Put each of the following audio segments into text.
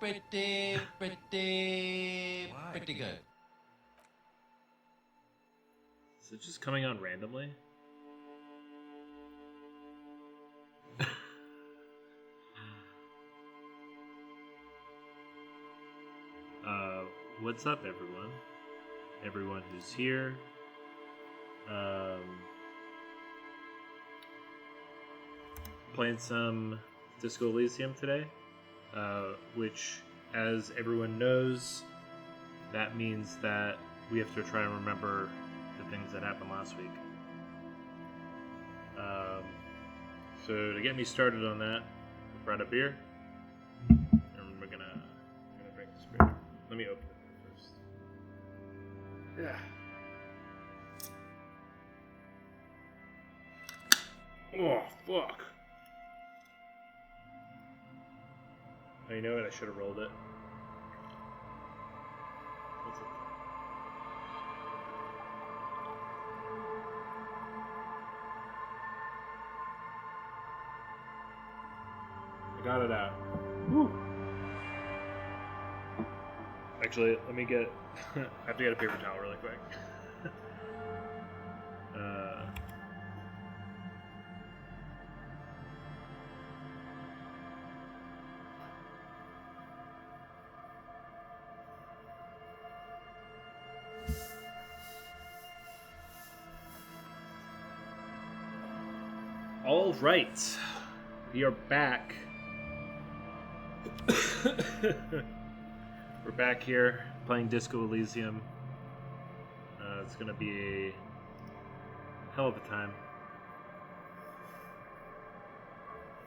pretty good. Is it just coming on randomly? What's up, everyone? Everyone who's here. Playing some Disco Elysium today, which, as everyone knows, that means that we have to try and remember the things that happened last week. So to get me started on that, I brought a beer, and we're gonna drink this beer. Let me open it first. Yeah. Oh, fuck. Oh, you know what? I should have rolled it. What's it? I got it out. Woo. Actually, let me get... I have to get a paper towel really quick. All right, we are back. We're back here playing Disco Elysium. It's gonna be a hell of a time.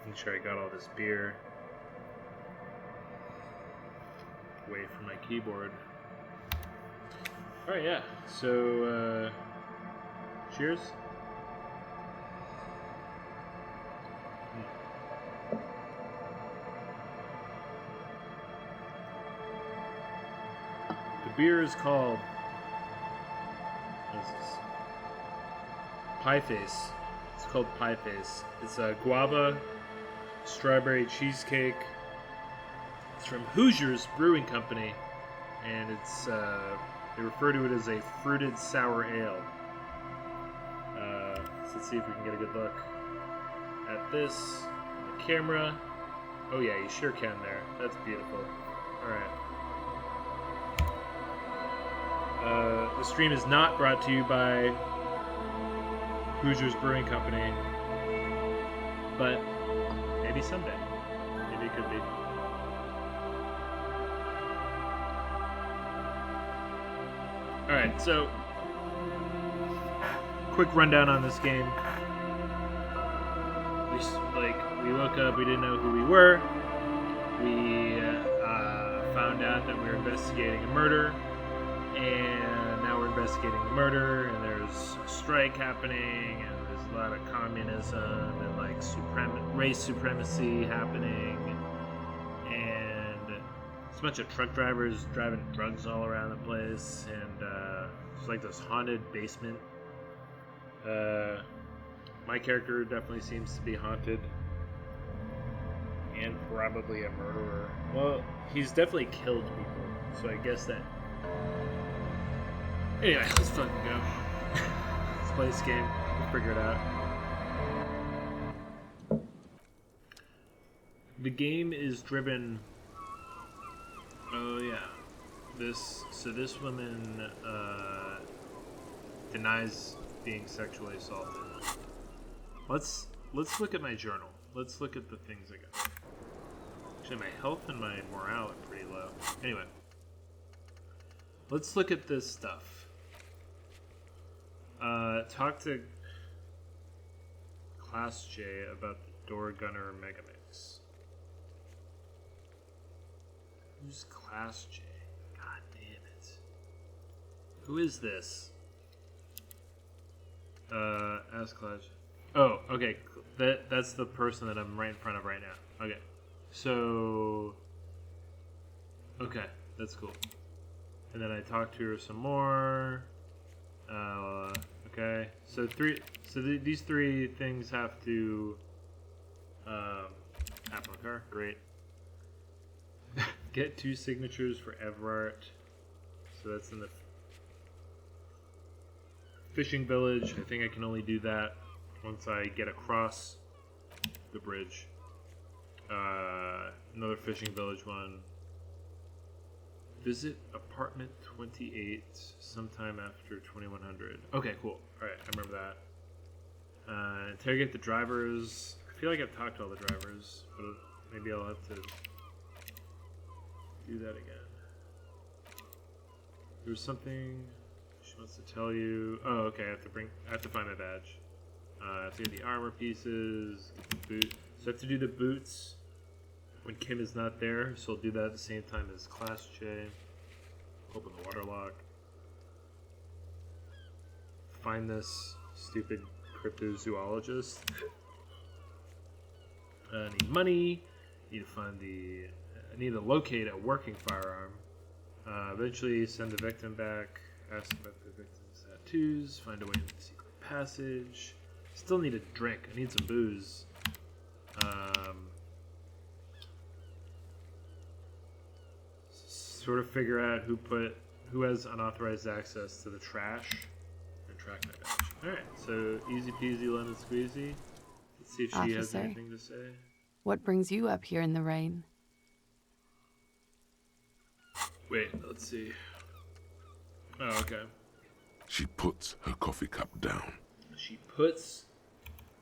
Make sure I got all this beer away from my keyboard. All right, yeah. So, cheers. The beer is called Pie Face. It's called Pie Face. It's a guava strawberry cheesecake. It's from Hoosiers Brewing Company, and it's they refer to it as a fruited sour ale. So let's see if we can get a good look at this on the camera. Oh yeah, you sure can there. That's beautiful. All right. The stream is not brought to you by Hoosiers Brewing Company, but maybe someday. Maybe it could be. Alright, so quick rundown on this game. We woke up, we didn't know who we were. We found out that we were investigating a murder. And now we're investigating the murder, and there's a strike happening, and there's a lot of communism and like race supremacy happening, and there's a bunch of truck drivers driving drugs all around the place, and it's like this haunted basement. My character definitely seems to be haunted, and probably a murderer. Well, he's definitely killed people, so I guess that. Anyway, let's fucking go. Let's play this game. We'll figure it out. The game is driven... Oh, yeah. This woman denies being sexually assaulted. Let's look at my journal. Let's look at the things I got. Actually, my health and my morale are pretty low. Anyway. Let's look at this stuff. Talk to Class J about the Door Gunner Megamix. Who's Class J? God damn it. Who is this? Ask Class J. Oh, okay. That's the person that I'm right in front of right now. Okay. So... Okay, that's cool. And then I talked to her some more. Okay, so these three things have to happen with her. Great. Get 2 signatures for Everart. So that's in the fishing village. I think I can only do that once I get across the bridge. Another fishing village one. Visit apartment 28 sometime after 2100. Okay, cool. Alright, I remember that. Interrogate the drivers. I feel like I've talked to all the drivers, but maybe I'll have to do that again. There's something she wants to tell you. Oh, okay. I have to find my badge. I have to get the armor pieces, get the boot. So I have to do the boots when Kim is not there. So I'll do that at the same time as Class J. Open the water lock. Find this stupid cryptozoologist. I need money. I need to locate a working firearm. Eventually send the victim back. Ask about the victim's tattoos. Find a way into the secret passage. Still need a drink. I need some booze. Sort of figure out who has unauthorized access to the trash and track my badge. Alright, so easy peasy lemon squeezy. Let's see if she has anything to say. What brings you up here in the rain? Wait, let's see. Oh, okay. She puts her coffee cup down. She puts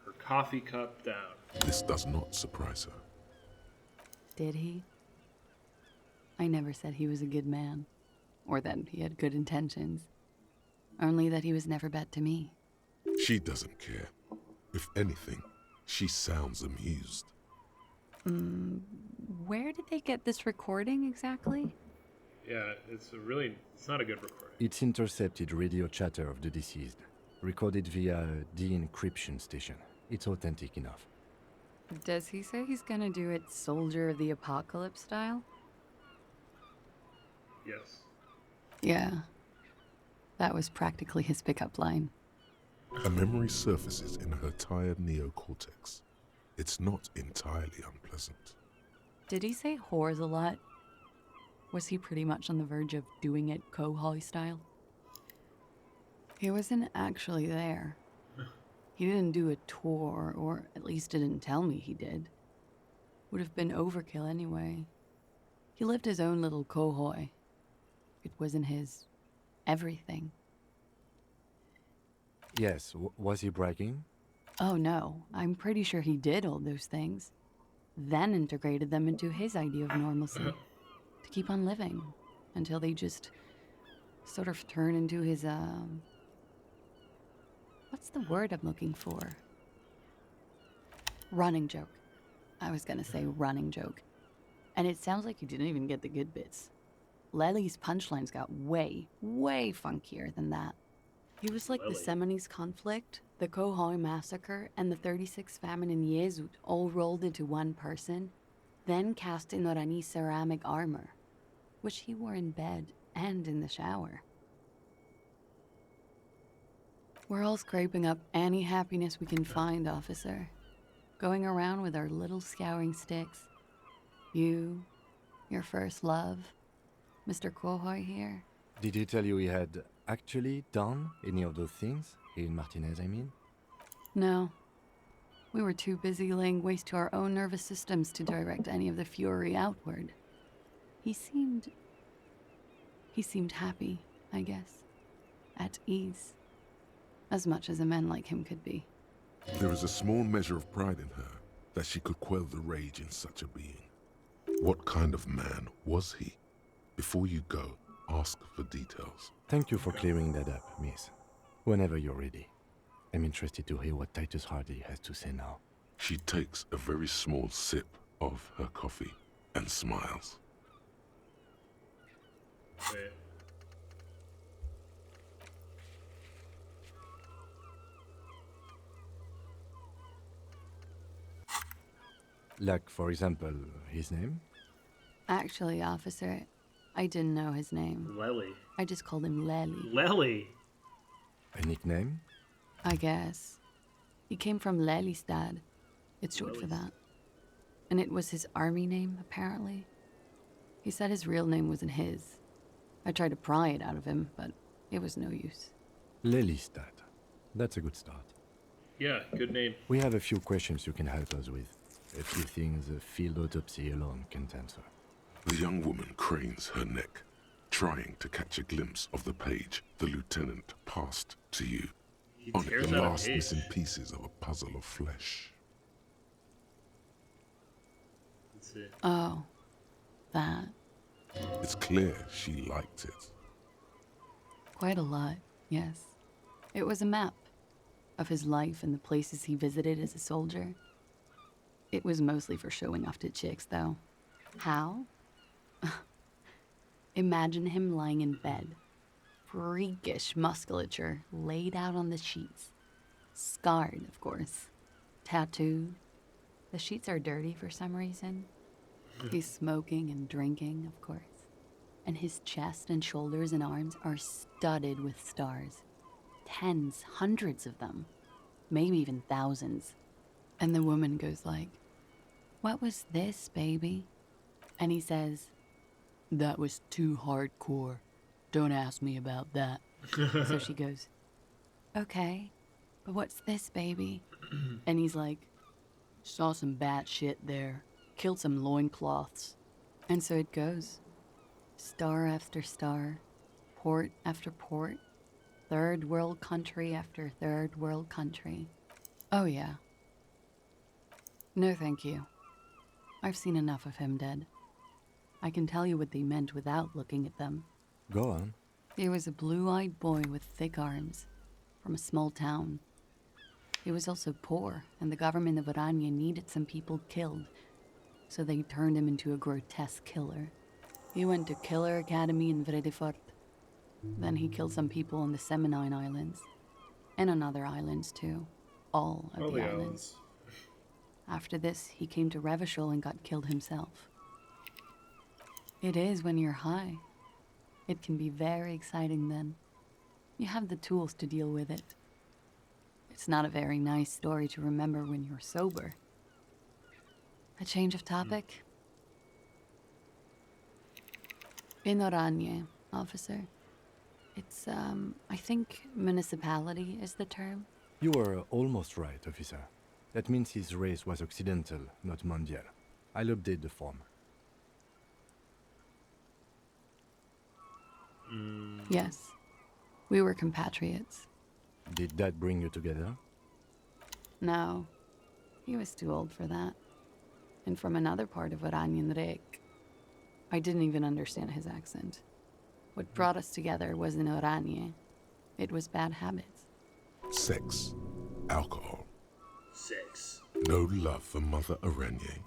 her coffee cup down. This does not surprise her. Did he? I never said he was a good man, or that he had good intentions. Only that he was never bad to me. She doesn't care. If anything, she sounds amused. Where did they get this recording exactly? Yeah, it's not a good recording. It's intercepted radio chatter of the deceased, recorded via a de-encryption station. It's authentic enough. Does he say he's gonna do it Soldier of the Apocalypse style? Yes. Yeah. That was practically his pickup line. A memory surfaces in her tired neocortex. It's not entirely unpleasant. Did he say whores a lot? Was he pretty much on the verge of doing it Kohoi style? He wasn't actually there. He didn't do a tour, or at least didn't tell me he did. Would have been overkill anyway. He lived his own little Kohoi. It wasn't his everything. Yes, was he bragging? Oh no, I'm pretty sure he did all those things. Then integrated them into his idea of normalcy. To keep on living. Until they just sort of turn into his, what's the word I'm looking for? Running joke. I was gonna say running joke. And it sounds like you didn't even get the good bits. Lely's punchlines got way, way funkier than that. He was like the Seminoles conflict, the Kohoi massacre, and the 36 famine in Yezut all rolled into one person, then cast in Orani ceramic armor, which he wore in bed and in the shower. We're all scraping up any happiness we can find, officer. Going around with our little scouring sticks. You, your first love, Mr. Kohoi here. Did he tell you he had actually done any of those things? In Martinez, I mean? No. We were too busy laying waste to our own nervous systems to direct any of the fury outward. He seemed happy, I guess. At ease. As much as a man like him could be. There is a small measure of pride in her that she could quell the rage in such a being. What kind of man was he? Before you go, ask for details. Thank you for clearing that up, miss. Whenever you're ready. I'm interested to hear what Titus Hardy has to say now. She takes a very small sip of her coffee and smiles. Wait. Like, for example, his name? Actually, officer, I didn't know his name. Lely. I just called him Lely. Lely. A nickname? I guess. He came from Lelystad. It's short for that. And it was his army name, apparently. He said his real name wasn't his. I tried to pry it out of him, but it was no use. Lelystad. That's a good start. Yeah, good name. We have a few questions you can help us with. A few things a field autopsy alone can't answer. The young woman cranes her neck, trying to catch a glimpse of the page the lieutenant passed to you. He On it, tears the out a last page. missing pieces of a puzzle of flesh. Let's see. Oh, that. It's clear she liked it. Quite a lot, yes. It was a map of his life and the places he visited as a soldier. It was mostly for showing off to chicks, though. How? Imagine him lying in bed. Freakish musculature laid out on the sheets. Scarred, of course. Tattooed. The sheets are dirty for some reason. He's smoking and drinking, of course. And his chest and shoulders and arms are studded with stars. Tens, hundreds of them. Maybe even thousands. And the woman goes like, "What was this, baby?" And he says, "That was too hardcore. Don't ask me about that." So she goes, "Okay, but what's this, baby?" And he's like, "Saw some bat shit there. Killed some loincloths." And so it goes. Star after star, port after port, third world country after third world country. Oh yeah. No thank you. I've seen enough of him dead. I can tell you what they meant without looking at them. Go on. He was a blue-eyed boy with thick arms, from a small town. He was also poor, and the government of Oranje needed some people killed, so they turned him into a grotesque killer. He went to Killer Academy in Vredefort. Then he killed some people on the Seminine Islands, and on other islands too. All of the islands. After this, he came to Revachol and got killed himself. It is when you're high. It can be very exciting then. You have the tools to deal with it. It's not a very nice story to remember when you're sober. A change of topic? In Oranje, officer. It's, I think municipality is the term. You were almost right, officer. That means his race was occidental, not mondial. I'll update the form. Yes. We were compatriots. Did that bring you together? No. He was too old for that. And from another part of Oranjenrijk. I didn't even understand his accent. What brought us together wasn't Oranje. It was bad habits. Sex, alcohol, Sex. no love for Mother Oranje.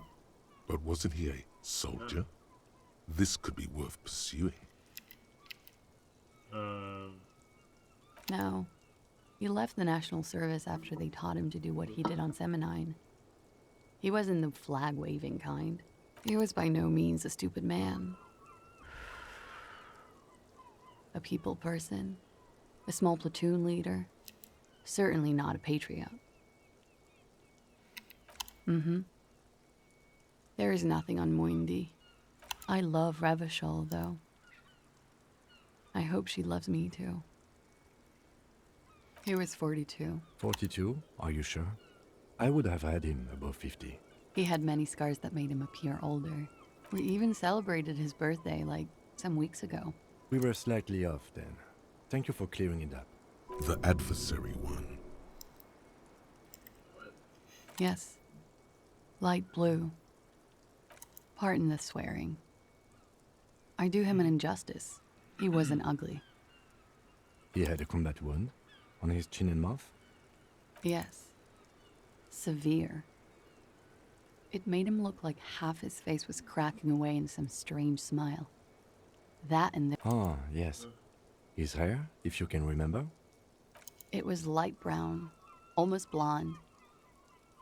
But wasn't he a soldier? This could be worth pursuing. No. He left the National Service after they taught him to do what he did on Seminine. He wasn't the flag-waving kind. He was by no means a stupid man. A people person. A small platoon leader. Certainly not a patriot. There is nothing on Moindi. I love Revachol, though. I hope she loves me, too. He was 42. 42? Are you sure? I would have had him above 50. He had many scars that made him appear older. We even celebrated his birthday, like, some weeks ago. We were slightly off then. Thank you for clearing it up. The adversary one. Yes. Light blue. Pardon the swearing. I do him an injustice. He wasn't ugly. He had a combat wound on his chin and mouth. Yes. Severe. It made him look like half his face was cracking away in some strange smile. That and Ah, yes. His hair, if you can remember? it was light brown, almost blonde.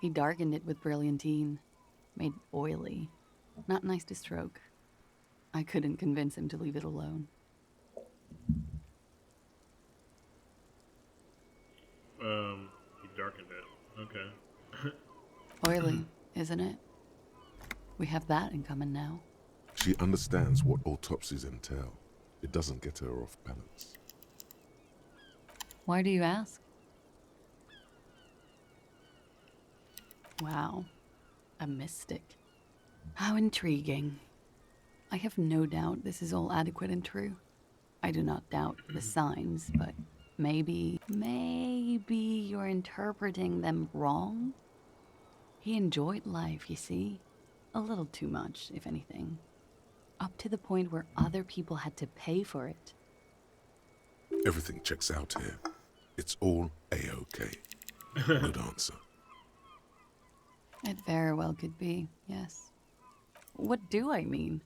He darkened it with brilliantine, made it oily. Not nice to stroke. I couldn't convince him to leave it alone. He darkened it. Okay. Oily, isn't it? We have that in common now. She understands what autopsies entail. It doesn't get her off balance. Why do you ask? Wow, a mystic. How intriguing. I have no doubt this is all adequate and true. I do not doubt the signs, but maybe you're interpreting them wrong? He enjoyed life, you see. A little too much, if anything. Up to the point where other people had to pay for it. Everything checks out here. It's all A-OK. Good answer. It very well could be, yes. What do I mean?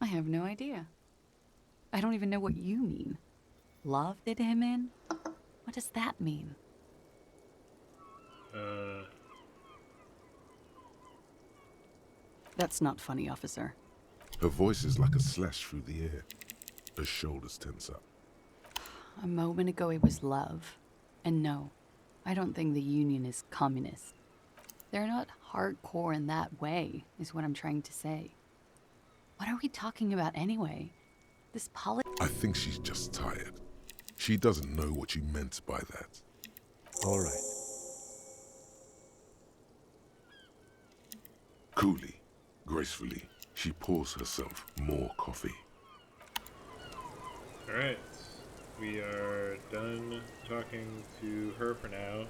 I have no idea. I don't even know what you mean. Love did him in? What does that mean? That's not funny, officer. Her voice is like a slash through the air. Her shoulders tense up. A moment ago it was love. And no, I don't think the Union is communist. They're not hardcore in that way, is what I'm trying to say. What are we talking about anyway? This I think she's just tired. She doesn't know what you meant by that. All right. Coolly, gracefully, she pours herself more coffee. Alright. We are done talking to her for now.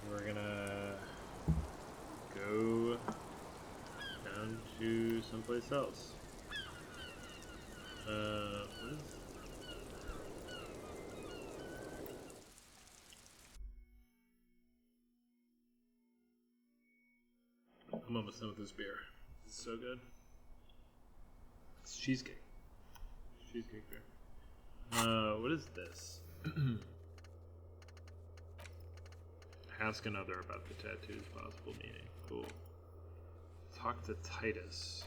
We're gonna go down to someplace else. What is... I'm almost done with this beer. It's so good. It's cheesecake. Cheesecake beer. What is this? Ask another about the tattoo's possible meaning. Cool. Talk to Titus.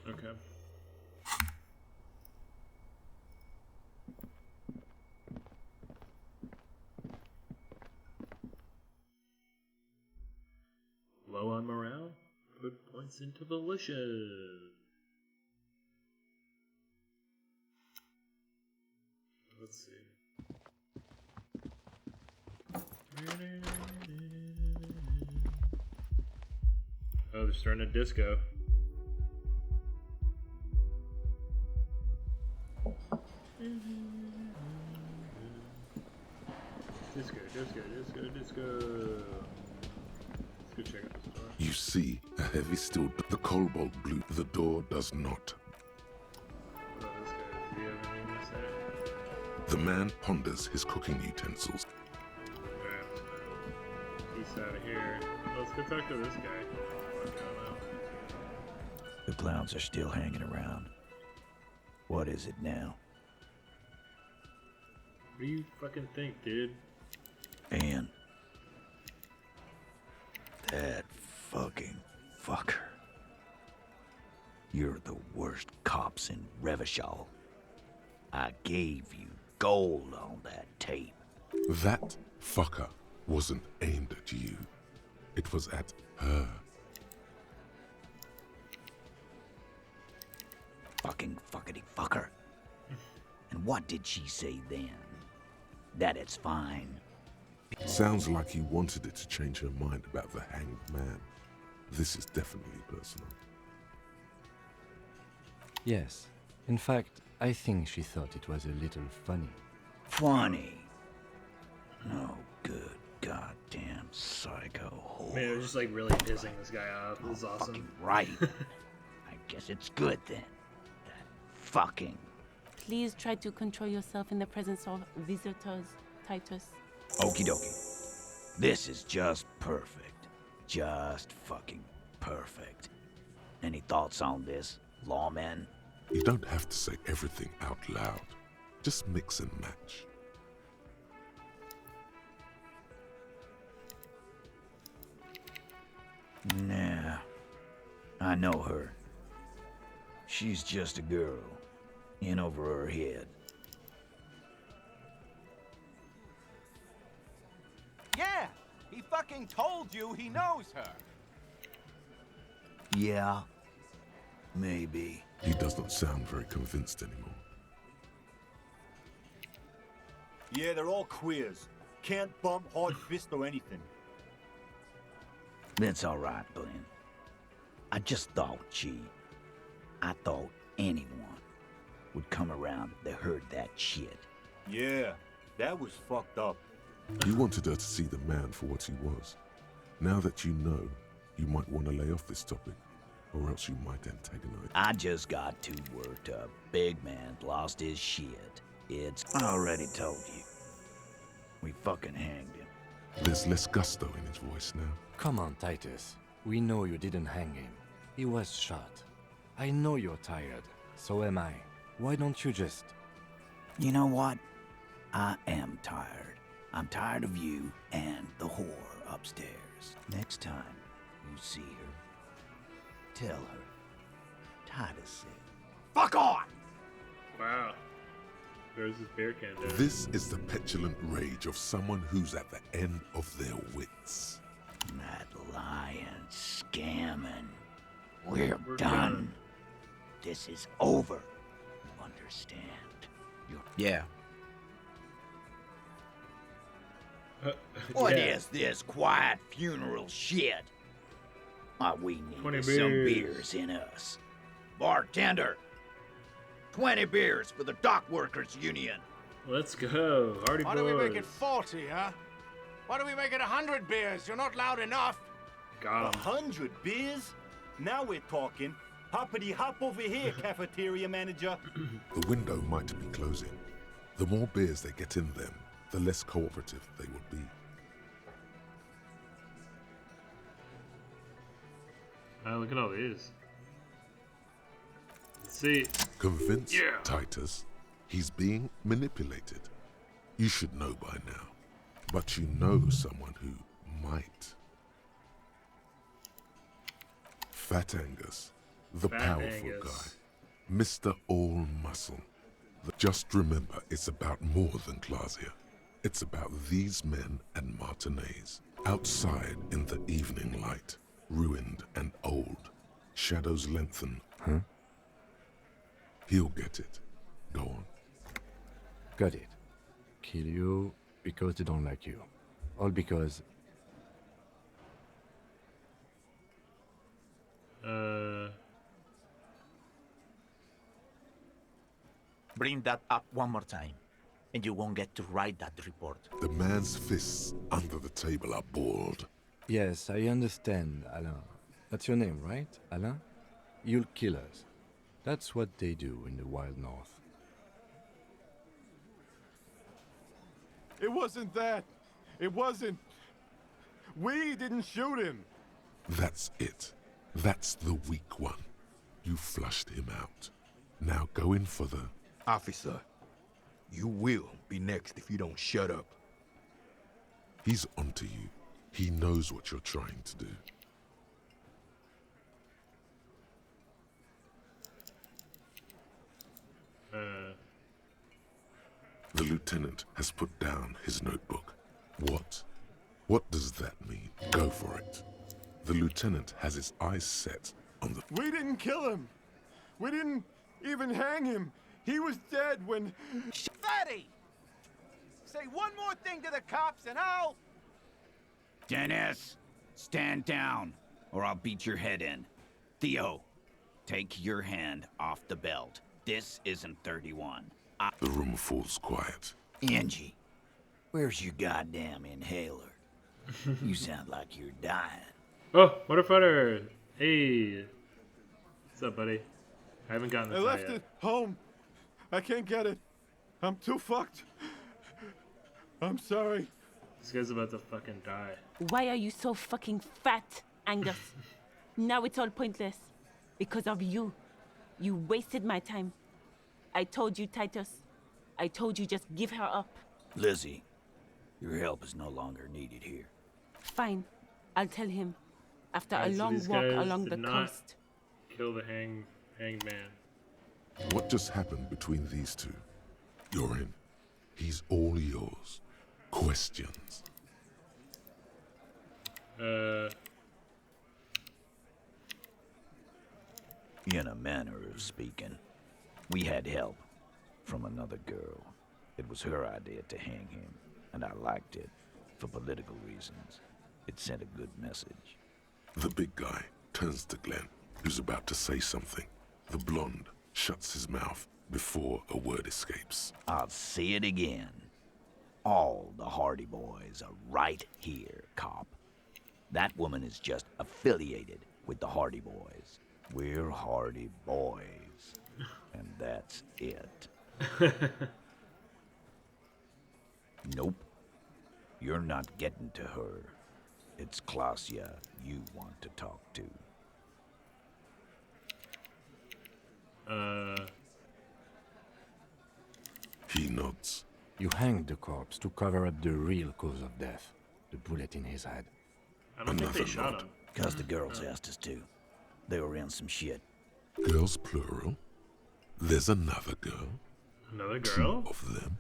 Okay. Low on morale? Put points into volition. Let's see. Oh, they're starting a disco. Disco, disco, disco, disco. Let's go check out this door. You see a heavy steel. The cobalt blue. The door does not. What about this guy? Does he have anything to say? The man ponders his cooking utensils. Alright. Peace out of here. Let's go talk to this guy. What's going on? The clowns are still hanging around. What is it now? What do you fucking think, dude? And that fucking fucker. You're the worst cops in Revachol. I gave you gold on that tape. That fucker wasn't aimed at you. It was at her. Fucking fuckity fucker. And what did she say then? That it's fine. Sounds like he wanted it to change her mind about the hanged man. This is definitely personal. Yes. In fact, I think she thought it was a little funny. Funny. No good goddamn psycho whore. Man, it was just like really pissing this guy off. This is awesome. Fucking right. I guess it's good then. That fucking... Please try to control yourself in the presence of visitors, Titus. Okie dokie. This is just perfect. Just fucking perfect. Any thoughts on this, lawman? You don't have to say everything out loud. Just mix and match. Nah. I know her. She's just a girl. In over her head. Yeah, he fucking King told you he knows her. Yeah, maybe. He doesn't sound very convinced anymore. Yeah, they're all queers. Can't bump, hard fist, or anything. That's all right, Glenn. I just thought, I thought anyone would come around that heard that shit. Yeah, that was fucked up. You wanted her to see the man for what he was. Now that you know, you might want to lay off this topic, or else you might antagonize. I just got too worked up. Big man lost his shit. I already told you. We fucking hanged him. There's less gusto in his voice now. Come on, Titus. We know you didn't hang him. He was shot. I know you're tired. So am I. Why don't you just... You know what? I am tired. I'm tired of you and the whore upstairs. Next time you see her, tell her Titus said, "Fuck on!" Wow. Throws his beer can down. This is the petulant rage of someone who's at the end of their wits. That lying, scamming. We're done. This is over. You understand? Yeah. What is this quiet funeral shit? We need 20 some beers. beers in us. Bartender, 20 beers for the Dock Workers Union. Let's go. Hardy Why boys. don't we make it 40, huh? Why don't we make it 100 beers? You're not loud enough. Got him. 100 beers? Now we're talking. Hoppity hop over here, cafeteria manager. The window might be closing. The more beers they get in them, the less cooperative they will be. Look at all these. Let's see. Convince Titus he's being manipulated. You should know by now. But you know someone who might. Fat Angus, the Fat powerful Angus. guy. Mr. All Muscle. Just remember, it's about more than class here. It's about these men and Martinez. Outside in the evening light, ruined and old. Shadows lengthen. Huh? He'll get it. Go on. Got it. Kill you because they don't like you. All because... Bring that up one more time, and you won't get to write that report. The man's fists under the table are balled. Yes, I understand, Alain. That's your name, right, Alain? You'll kill us. That's what they do in the Wild North. It wasn't that. It wasn't. We didn't shoot him. That's it. That's the weak one. You flushed him out. Now go in for the... Officer, you will be next if you don't shut up. He's onto you. He knows what you're trying to do. The lieutenant has put down his notebook. What? What does that mean? Go for it. The lieutenant has his eyes set on the... We didn't kill him. We didn't even hang him. He was dead when... Fatty! Say one more thing to the cops and I'll... Dennis, stand down, or I'll beat your head in. Theo, take your hand off the belt. This isn't 31. The room falls quiet. Angie, where's your goddamn inhaler? You sound like you're dying. Oh, Waterfighter! Hey! What's up, buddy? I haven't gotten I this left yet. it home. I can't get it. I'm too fucked. I'm sorry. This guy's about to fucking die. Why are you so fucking fat, Angus? Now it's all pointless. Because of you. You wasted my time. I told you, Titus. I told you just give her up. Lizzie, your help is no longer needed here. Fine. I'll tell him. After a Alright, so long these walk guys along did the not coast. Kill the hanged man. What just happened between these two? You're in. He's all yours. Questions. In a manner of speaking, we had help from another girl. It was her idea to hang him, and I liked it for political reasons. It sent a good message. The big guy turns to Glenn, who's about to say something. The blonde shuts his mouth before a word escapes. I'll say it again. All the Hardy Boys are right here, cop. That woman is just affiliated with the Hardy Boys. We're Hardy Boys, and that's it. Nope. You're not getting to her. It's Klasia you want to talk to. He nods. You hanged the corpse to cover up the real cause of death. The bullet in his head. I don't think they shot him. Because the girls asked us to. They were in some shit. Girls plural? There's another girl? Another girl? 2 of them?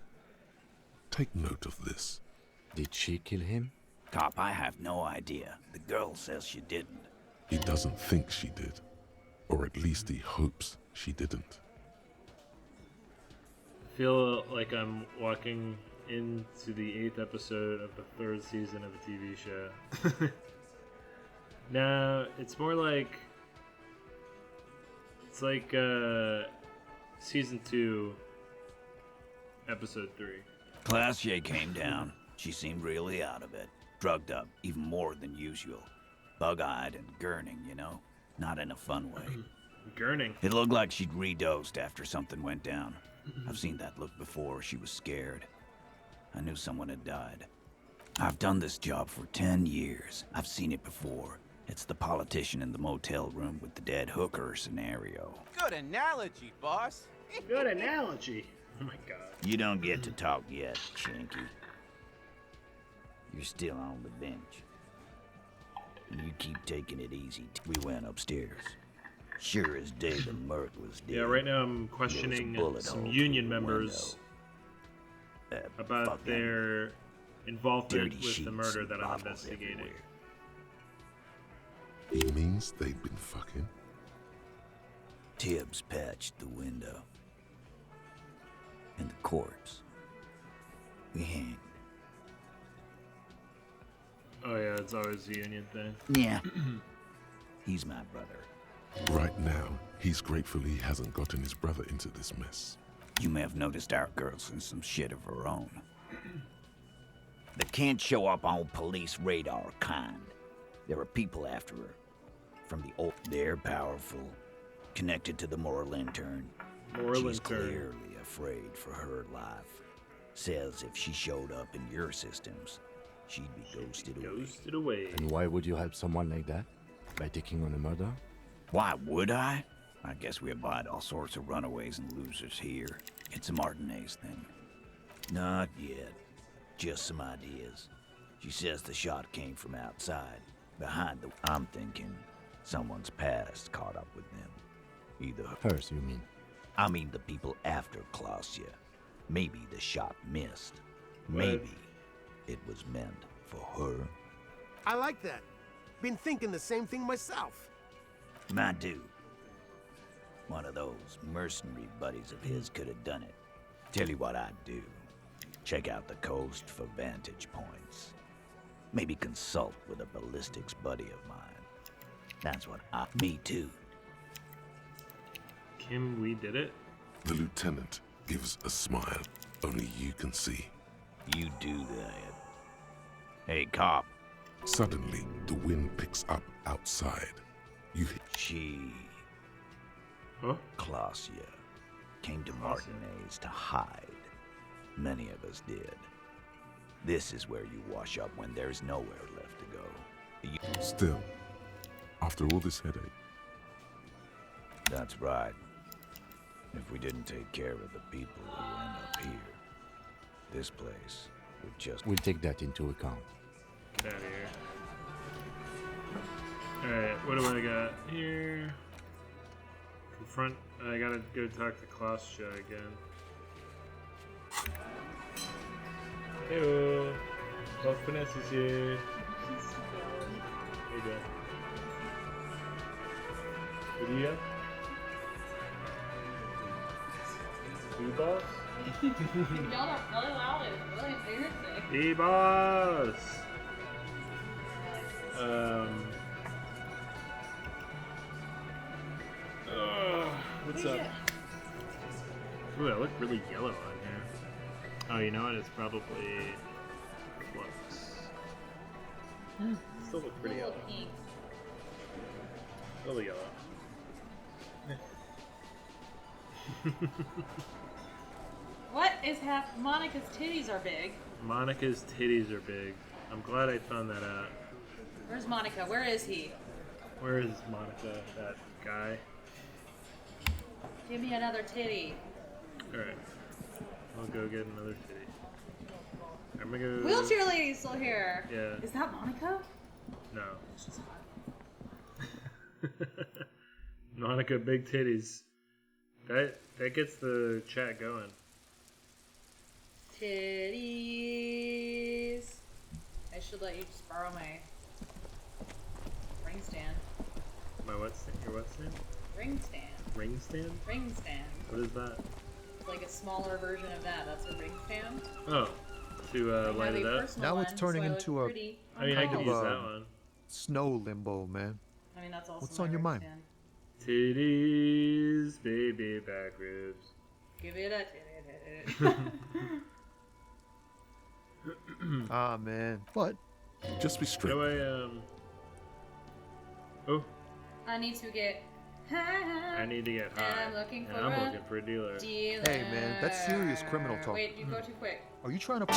Take note of this. Did she kill him? Cop, I have no idea. The girl says she didn't. He doesn't think she did. Or at least he hopes she didn't. I feel like I'm walking into the 8th episode of the 3rd season of a TV show. No, it's more like... It's like, Season 2, Episode 3. Klasia came down. She seemed really out of it. Drugged up, even more than usual. Bug-eyed and gurning, you know? Not in a fun way. Gurning? It looked like she'd redosed after something went down. I've seen that look before. She was scared. I knew someone had died. I've done this job for 10 years. I've seen it before. It's the politician in the motel room with the dead hooker scenario. Good analogy, boss. Good analogy. Oh my god. You don't get to talk yet, Shanky. You're still on the bench. You keep taking it easy. We went upstairs. Sure as day the Merc was dead. Yeah, right now I'm questioning some union members about their involvement with the murder that I'm investigating. Everywhere. He means they've been fucking? Tibbs patched the window. And the corpse. We hanged. Oh yeah, it's always the union thing. Yeah. He's my brother. Right now, he's grateful he hasn't gotten his brother into this mess. You may have noticed our girl's in some shit of her own. They can't show up on police radar kind. There are people after her. From the old... They're powerful. Connected to the Moorlantern. She's clearly afraid for her life. Says if she showed up in your systems, she'd be ghosted away. And why would you help someone like that? By taking on a murder? Why would I? I guess we abide all sorts of runaways and losers here. It's a Martinez thing. Not yet. Just some ideas. She says the shot came from outside. Behind the... I'm thinking someone's past caught up with them. Either... Hers, you mean? I mean the people after Klasia. Maybe the shot missed. Maybe it was meant for her. I like that. Been thinking the same thing myself. My dude. One of those mercenary buddies of his could have done it. Tell you what I'd do. Check out the coast for vantage points. Maybe consult with a ballistics buddy of mine. That's what I... Me too. Kim, we did it? The lieutenant gives a smile only you can see. You do that. Hey, cop. Suddenly, the wind picks up outside. You hear... She... Huh? Klasia came to Martinez to hide. Many of us did. This is where you wash up when there's nowhere left to go. Still, after all this headache. That's right. If we didn't take care of the people who end up here, this place would just... We'll take that into account. Get out of here. Alright, what do I got here? Confront... I gotta go talk to Klasia again. Heyo! Love Finesse is here. you doing? What do you got? E-boss? Y'all don't really loud. It's really embarrassing. E-boss! What's up? Ooh, I look really yellow on here. Oh, you know what? It's probably flux. Still look pretty yellow. Pink. Still yellow. What is half? Monica's titties are big. Monica's titties are big. I'm glad I found that out. Where's Monica? Where is he? Where is Monica, that guy? Give me another titty. Alright. I'll go get another titty. I'm gonna go... Wheelchair lady's still here. Yeah. Is that Monica? No. Monica, big titties. That gets the chat going. Titties. I should let you just borrow my ring stand. My what stand? Your what stand? Ring stand. Ring stand? Ring stand. What is that? It's like a smaller version of that. That's a ring stand. Oh. To light it up? Now it's turning into a I mean, I could use that one. Snow limbo, man. I mean, that's also What's my on your ring mind? stand. Titties, baby back ribs. Give it a titty. Ah, man. What? Just be straight. Do Oh. I need to get high. I need to get high. And I'm looking for a dealer. Hey, man, that's serious criminal talk. Wait, you go too quick. Are you trying to pull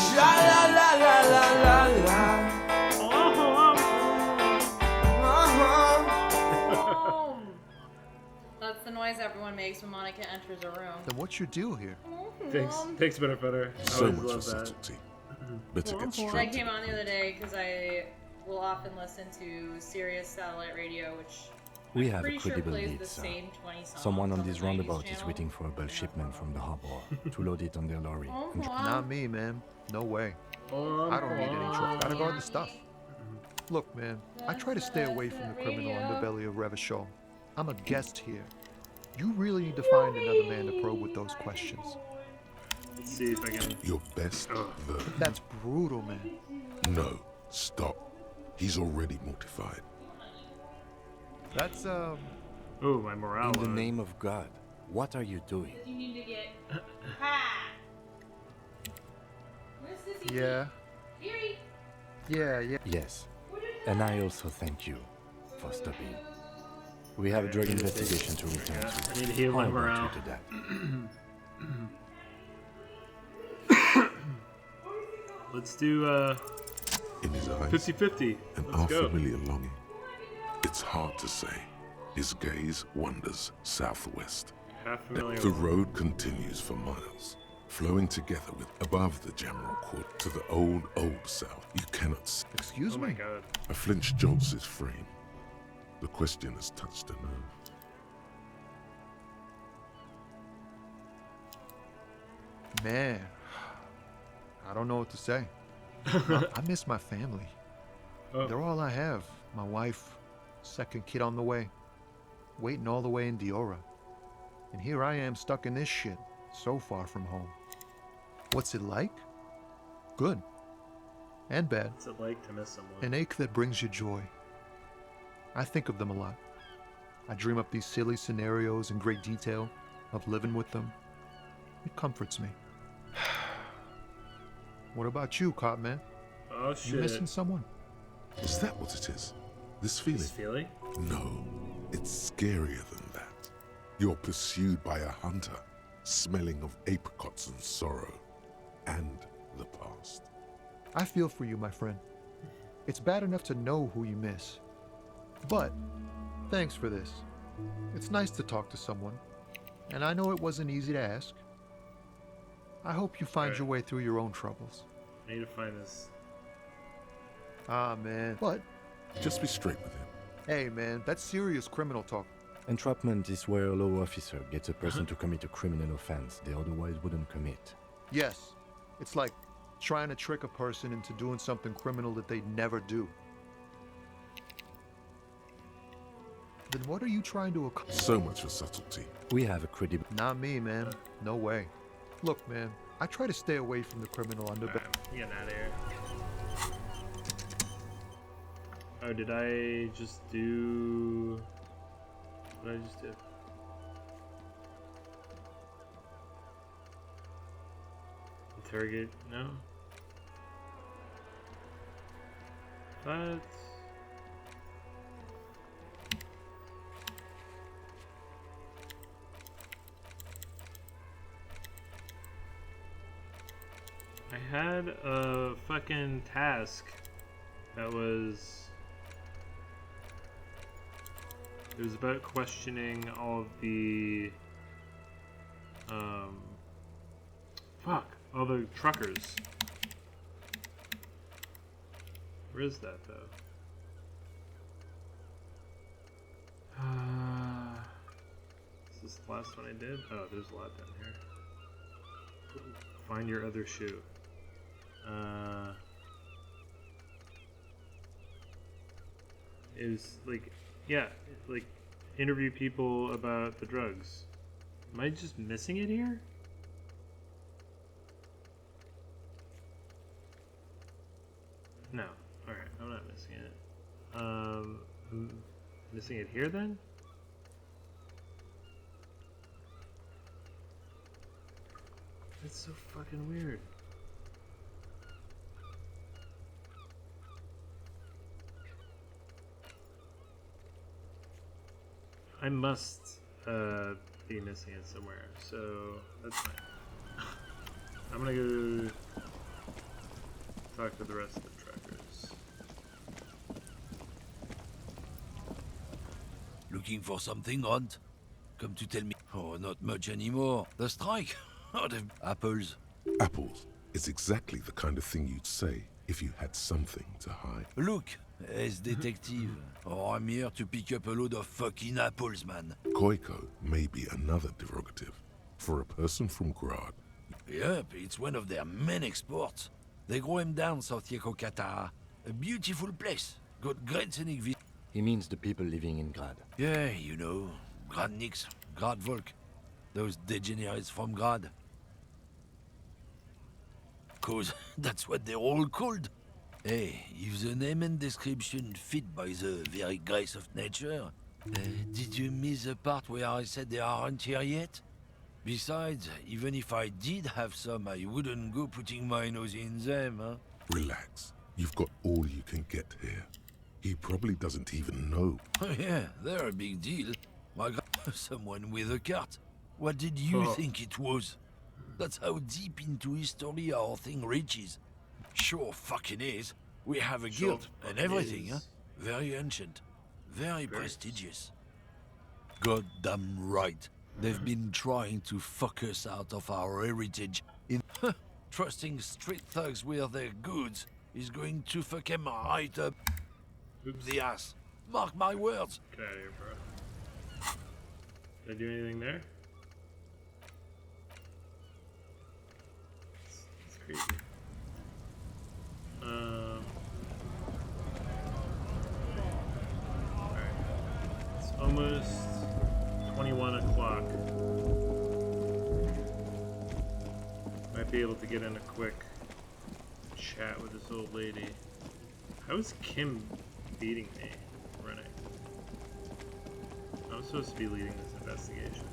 That's the noise everyone makes when Monica enters a room. Then what's your deal here? Thanks, Butterfutter. I So always much love for that. subtlety. Better get I straight. came on the other day because I will often listen to Sirius Satellite Radio, which We I'm have a pretty sure credible plays lead, the sir. same 20 songs Someone on the this 90s roundabout is channel. waiting for a bulk shipment from the harbor to load it on their lorry. and Not me, man. No way. I don't need any truck. Gotta guard the stuff. Look, man, I try to stay away from the criminal underbelly of Revachol. I'm a guest here. You really need to find another man to probe with those questions. Let's see if I can... Your best version. That's brutal, man. No, stop. He's already mortified. That's, Oh, my morale. In the name of God, what are you doing? You need to get high. Where's Sissy? Yeah. Fury. Yeah. Yes, and I also thank you for stopping. We have a drug investigation to return to. I need to heal my How about morale. you to that? Let's do In his eyes, 50-50. an Let's go. unfamiliar longing. It's hard to say. His gaze wanders southwest. Half familiar. The road continues for miles, flowing together with above the General Court to the old south. You cannot see. Excuse Oh me? my god. A flinch jolts his frame. The question has touched a nerve. Man, I don't know what to say. I miss my family. Oh. They're all I have. My wife, second kid on the way, waiting all the way in Diora. And here I am stuck in this shit, so far from home. What's it like? Good. And bad. What's it like to miss someone? An ache that brings you joy. I think of them a lot. I dream up these silly scenarios in great detail of living with them. It comforts me. What about you, Cop Man? Oh shit. You missing someone? Is that what it is? This feeling? This feeling? No, it's scarier than that. You're pursued by a hunter, smelling of apricots and sorrow, and the past. I feel for you, my friend. It's bad enough to know who you miss. But, thanks for this. It's nice to talk to someone. And I know it wasn't easy to ask. I hope you find your way through your own troubles. I need to find this. Ah, man. What? Just be straight with him. Hey, man, that's serious criminal talk. Entrapment is where a law officer gets a person to commit a criminal offense they otherwise wouldn't commit. Yes. It's like trying to trick a person into doing something criminal that they'd never do. then what are you trying to accomplish? So much for subtlety. We have a credible... Not me, man. No way. Look, man, I try to stay away from the criminal underbelly. Get out of here. Oh, did I just do... What did I just do? Interrogate? No? What? I had a fucking task that was... It was about questioning all of the... all the truckers. Where is that, though? Is this the last one I did? Oh, there's a lot down here. Find your other shoe. It was like, yeah, like interview people about the drugs. Am I just missing it here? No. Alright, I'm not missing it. I'm missing it here then? That's so fucking weird. I must be missing it somewhere, so that's fine. I'm gonna go talk to the rest of the truckers. Looking for something, Runt? Come to tell me. Oh, not much anymore. The strike? Oh, the apples. Apples is exactly the kind of thing you'd say if you had something to hide. Look, as detective. Oh, I'm here to pick up a load of fucking apples, man. Koiko may be another derogative for a person from Grad. Yep, it's one of their main exports. They grow him down south Yekokata. A beautiful place. Got great scenic view. He means the people living in Grad. Yeah, you know, Gradniks, Gradvolk. Those degenerates from Grad. 'Cause that's what they're all called. Hey, if the name and description fit by the very grace of nature, did you miss the part where I said they aren't here yet? Besides, even if I did have some, I wouldn't go putting my nose in them, huh? Relax. You've got all you can get here. He probably doesn't even know. Oh yeah, they're a big deal. My God, someone with a cart. What did you think it was? That's how deep into history our thing reaches. Sure fucking is. We have a guild and everything, huh? Very ancient. Very prestigious. Goddamn right. They've been trying to fuck us out of our heritage. Trusting street thugs with their goods is going to fuck them right up the ass. Mark my words. Get out of here, bro. Did I do anything there? It's creepy. Alright. It's almost 21 o'clock. Might be able to get in a quick chat with this old lady. How is Kim beating me running? I'm supposed to be leading this investigation.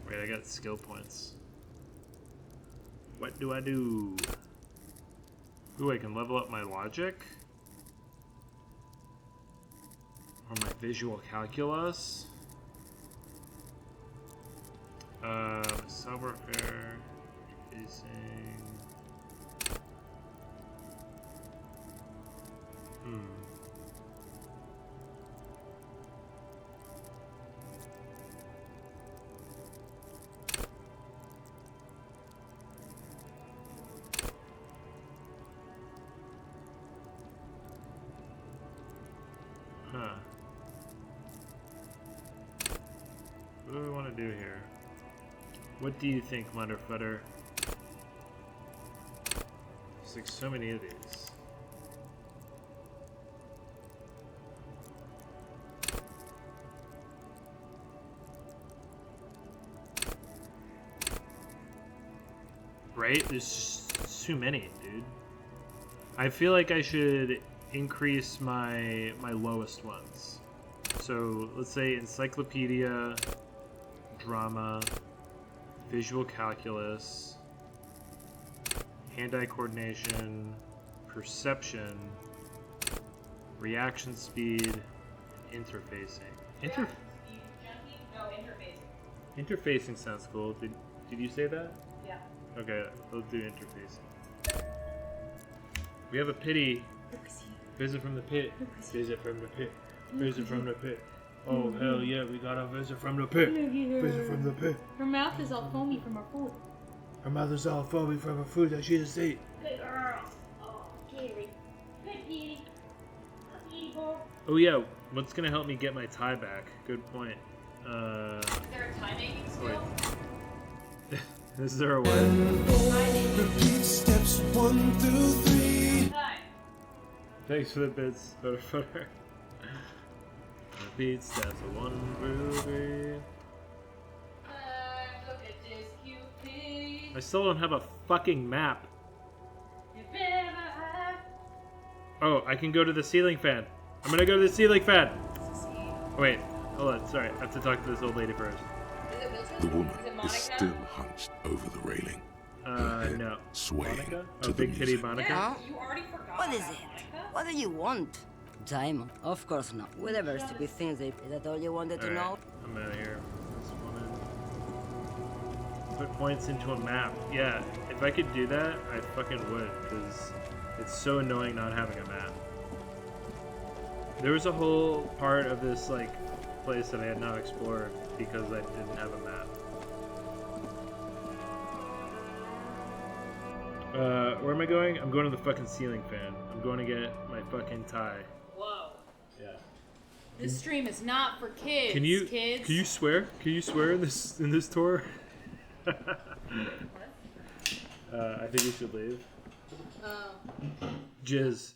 Wait, I got skill points. What do I do? Ooh, I can level up my logic? Or my visual calculus? Cell warfare, facing... Huh. What do we want to do here? What do you think, Motherfutter? There's like so many of these. right? There's just too many, dude. I feel like I should increase my lowest ones. So let's say encyclopedia, drama, visual calculus, hand-eye coordination, perception, reaction speed, interfacing. Interfacing sounds cool. Did you say that? Yeah. Okay, let's do interfacing. We have a pity. Visit from the pit. Visit from the pit. Visit from the pit. Oh hell yeah, we got a visit from the pit. Visit from the pit. Her mouth is all foamy from her food. Her mouth is all foamy from her food that she just ate. Good girl. Oh, Gary. Good kitty. Kitty boy. Oh yeah, what's gonna help me get my tie back? Good point. Is there a tie making skill? Is there a way? Repeat steps 1 through 3. Thanks for the bits, Footer. Repeat steps 1 through 3. I still don't have a fucking map. Oh, I can go to the ceiling fan. I'm gonna go to the ceiling fan. Wait, hold on. Sorry, I have to talk to this old lady first. The woman is still hunched over the railing. Her head no. swaying Monica? to the Big Kitty music. Monica? Huh? What is it? What do you want? Diamond? Of course not. Whatever stupid things they... Is that all you wanted to know? I'm out of here. This woman. Put points into a map. Yeah, if I could do that, I fucking would, because it's so annoying not having a map. There was a whole part of this, like, place that I had not explored because I didn't have a map. Where am I going? I'm going to the fucking ceiling fan. I'm going to get my fucking tie. Whoa. Yeah. This stream is not for kids. Can you swear? Can you swear in this tour? I think we should leave. Jizz.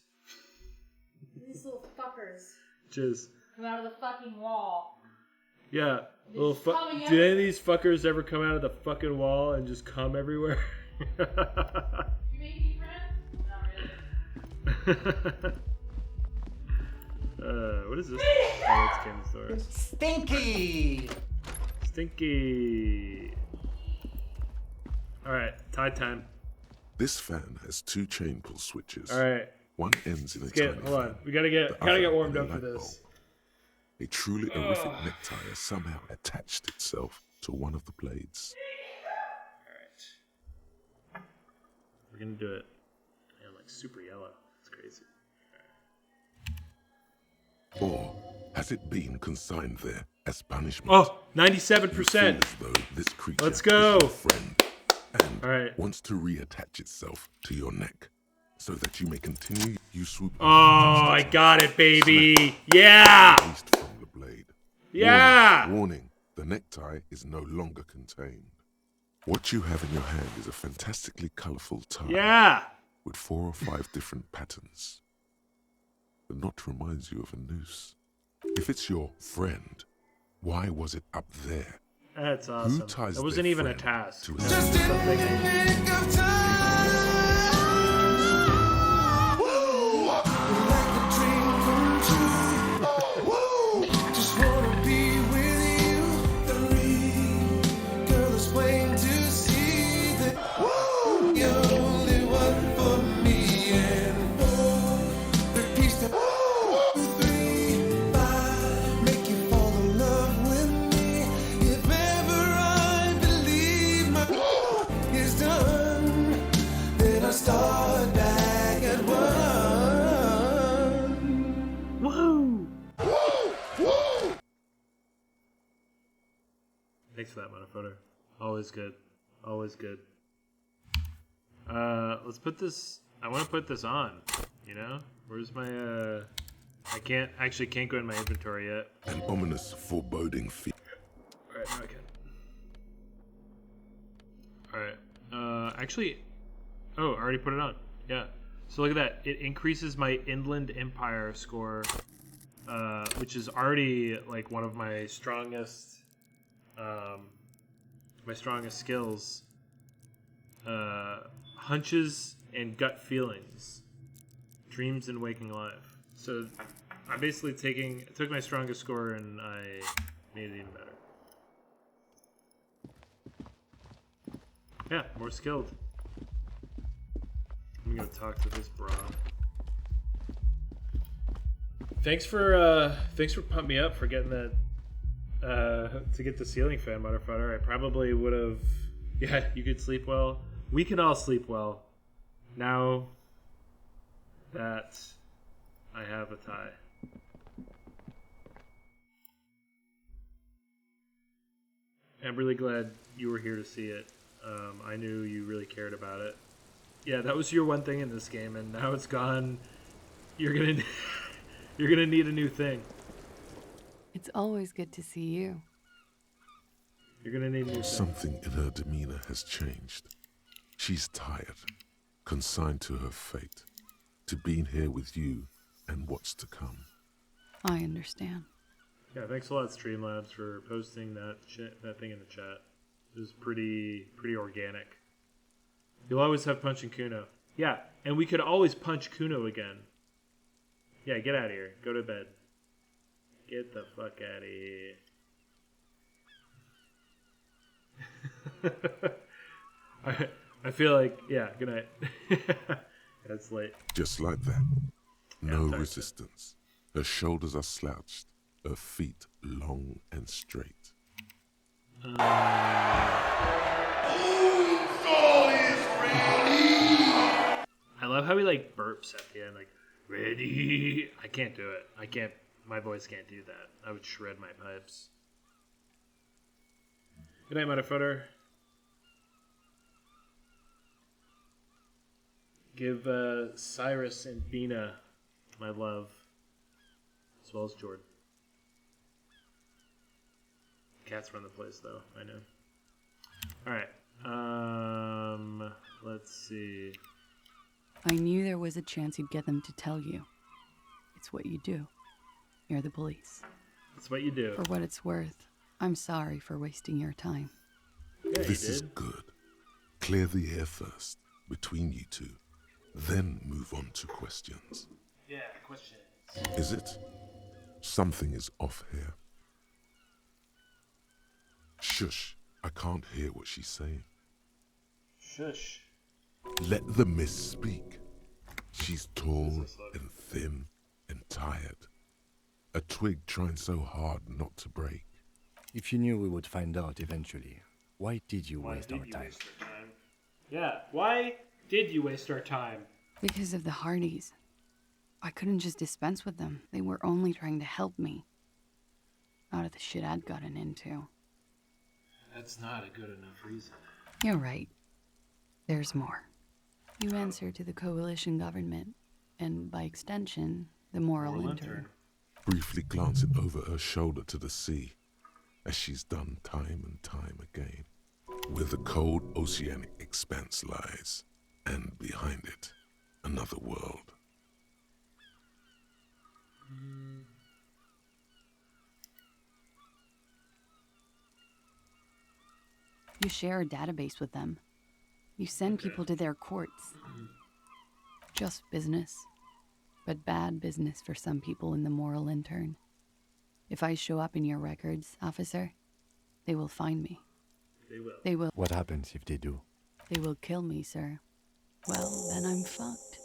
These little fuckers Jizz. come out of the fucking wall. Yeah. Little coming do any of these fuckers ever come out of the fucking wall and just come everywhere? You make any friends? Not really. What is this? Oh, it's Game Store. Stinky! Stinky. Alright, tie time. This fan has 2 chain pull switches. Alright. One ends in a Hold on. We gotta get warmed up for this. A truly horrific necktie has somehow attached itself to one of the blades. Alright. We're gonna do it. Man, like super yellow. It's crazy. Or has it been consigned there as punishment? Oh, 97%. This creature Let's go. is your friend and wants to reattach itself to your neck so that you may continue. You swoop. Oh, I got it, baby. Yeah. Released from the blade. Yeah. Warning, the necktie is no longer contained. What you have in your hand is a fantastically colorful tie. Yeah. With 4 or 5 different patterns. The knot reminds you of a noose. If it's your friend, why was it up there? That's awesome. Who ties That wasn't their even a friend task. to a Just in the nick of time. Woo! Like a dream come true. Woo! Just wanna be with you. 3 girls waiting to see that. Woo! You're only one for me and 4. Repeat step 3, 5. Make you fall in love with me. If ever I believe my is done, then I start back at 1. Woo! Woo! Thanks for that, motherfucker. Always good. Always good. Let's put this. I want to put this on. You know, where's my? I can't go in my inventory yet. An ominous, foreboding feel. All right, now I can. All right. Actually, oh, I already put it on. Yeah. So look at that. It increases my Inland Empire score, which is already like one of my strongest skills. hunches and gut feelings, dreams and waking life. So I basically took my strongest score and I made it even better. Yeah, more skilled. I'm gonna talk to this bra. Thanks for pumping me up for getting that to get the ceiling fan, Motherfucker. I probably would have. Yeah, you could sleep well. We can all sleep well. Now that I have a tie. I'm really glad you were here to see it. I knew you really cared about it. Yeah, that was your one thing in this game, and now it's gone. You're gonna need a new thing. It's always good to see you. You're gonna need a new thing. Something in her demeanor has changed. She's tired, consigned to her fate, to being here with you and what's to come. I understand. Yeah, thanks a lot, Streamlabs, for posting that thing in the chat. It was pretty organic. You'll always have Punch and Kuno. Yeah, and we could always punch Kuno again. Yeah, get out of here. Go to bed. Get the fuck out of here. I feel like, yeah, good night. It's late. Just like that. No resistance. Her shoulders are slouched, her feet long and straight. I love how he like burps at the end, like, ready. I can't do it. My voice can't do that. I would shred my pipes. Good night, motherfucker. Give Cyrus and Bina my love, as well as Jordan. Cats run the place, though. I know. All right. Let's see. I knew there was a chance you'd get them to tell you. It's what you do. You're the police. That's what you do. For what it's worth, I'm sorry for wasting your time. Yeah, this is good. Clear the air first, between you two. Then move on to questions. Yeah, questions. Is it? Something is off here. Shush. I can't hear what she's saying. Shush. Let the miss speak. She's tall and thin and tired. A twig trying so hard not to break. If you knew we would find out eventually, why did you waste our time? Yeah, why did you waste our time? Because of the Hardys. I couldn't just dispense with them. They were only trying to help me. Out of the shit I'd gotten into. That's not a good enough reason. You're right. There's more. You answer to the coalition government, and by extension, the moral intern. Briefly glancing over her shoulder to the sea, as she's done time and time again, where the cold oceanic expanse lies, and behind it, another world. You share a database with them. You send people to their courts. Just business, but bad business for some people in the moral intern. If I show up in your records, officer, they will find me. They will. What happens if they do? They will kill me, sir. Well, then I'm fucked.